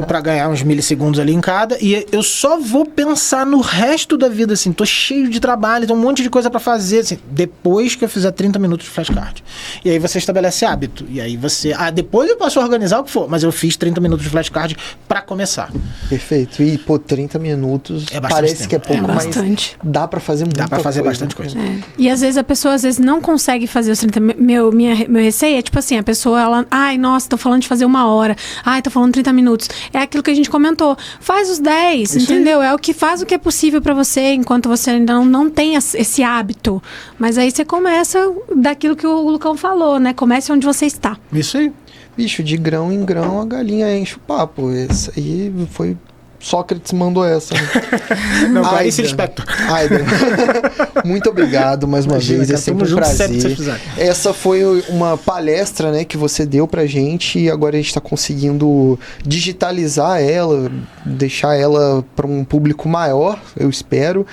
[SPEAKER 1] pra ganhar uns milissegundos ali em cada, e eu só vou pensar no resto da vida, assim, tô cheio de trabalho, tem um monte de coisa pra fazer, assim, depois que eu fizer 30 minutos de flashcard. E aí você estabelece hábito, e aí você, depois eu posso organizar o que for, mas eu fiz 30 minutos de flashcard pra começar.
[SPEAKER 2] Perfeito, e 30 minutos parece tempo. Que é pouco, mas dá pra fazer muita coisa. Dá pra fazer
[SPEAKER 1] bastante coisa.
[SPEAKER 3] E às vezes a pessoa não consegue fazer os 30 meu receio é tipo assim, a pessoa, ela, nossa, tô falando de fazer 1 hora, tô falando 30 minutos. É aquilo que a gente comentou, faz os 10, entendeu? É o que faz o que é possível pra você, enquanto você ainda não tem esse hábito. Mas aí você começa daquilo que o Lucão falou, né? Comece onde você está.
[SPEAKER 1] Isso aí.
[SPEAKER 2] Bicho, de grão em grão a galinha enche o papo. Esse aí foi Sócrates mandou essa. Né?
[SPEAKER 1] Não, Clarice
[SPEAKER 2] Aida.
[SPEAKER 1] Lispector.
[SPEAKER 2] Aida. Muito obrigado mais uma
[SPEAKER 1] Imagina,
[SPEAKER 2] vez, é
[SPEAKER 1] cara,
[SPEAKER 2] sempre
[SPEAKER 1] tamo
[SPEAKER 2] um
[SPEAKER 1] junto sempre que vocês
[SPEAKER 2] prazer.
[SPEAKER 1] precisarem.
[SPEAKER 2] Essa foi uma palestra, né, que você deu pra gente e agora a gente tá conseguindo digitalizar ela, deixar ela para um público maior, eu espero,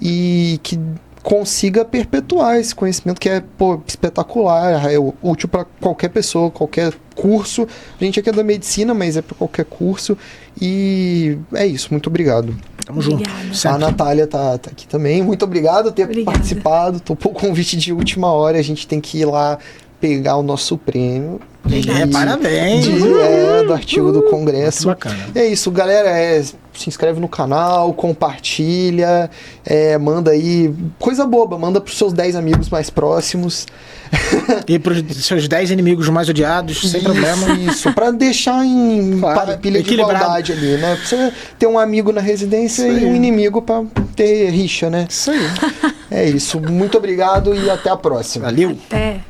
[SPEAKER 2] e que consiga perpetuar esse conhecimento que é, pô, espetacular, é útil para qualquer pessoa, qualquer curso. A gente aqui é da medicina, mas é para qualquer curso. E é isso, muito obrigado.
[SPEAKER 1] Tamo junto.
[SPEAKER 3] Obrigada.
[SPEAKER 2] A
[SPEAKER 1] Sempre.
[SPEAKER 2] Natália tá aqui também. Muito obrigado por ter
[SPEAKER 3] Obrigada.
[SPEAKER 2] participado. Topou o convite de última hora. A gente tem que ir lá pegar o nosso prêmio.
[SPEAKER 1] É, parabéns.
[SPEAKER 2] Do artigo do
[SPEAKER 1] Muito
[SPEAKER 2] Congresso.
[SPEAKER 1] bacana.
[SPEAKER 2] É isso, galera. Se inscreve no canal, compartilha, manda aí coisa boba, manda pros seus 10 amigos mais próximos.
[SPEAKER 1] E pros seus 10 inimigos mais odiados, sem problema.
[SPEAKER 2] Isso, pra deixar em
[SPEAKER 1] Claro,
[SPEAKER 2] parapilha de
[SPEAKER 1] equilibrado.
[SPEAKER 2] igualdade ali, né? Pra você ter um amigo na residência
[SPEAKER 1] Isso
[SPEAKER 2] e
[SPEAKER 1] aí.
[SPEAKER 2] um inimigo pra ter rixa, né?
[SPEAKER 1] Isso aí.
[SPEAKER 2] É isso. Muito obrigado e até a próxima.
[SPEAKER 1] Valeu.
[SPEAKER 3] Até.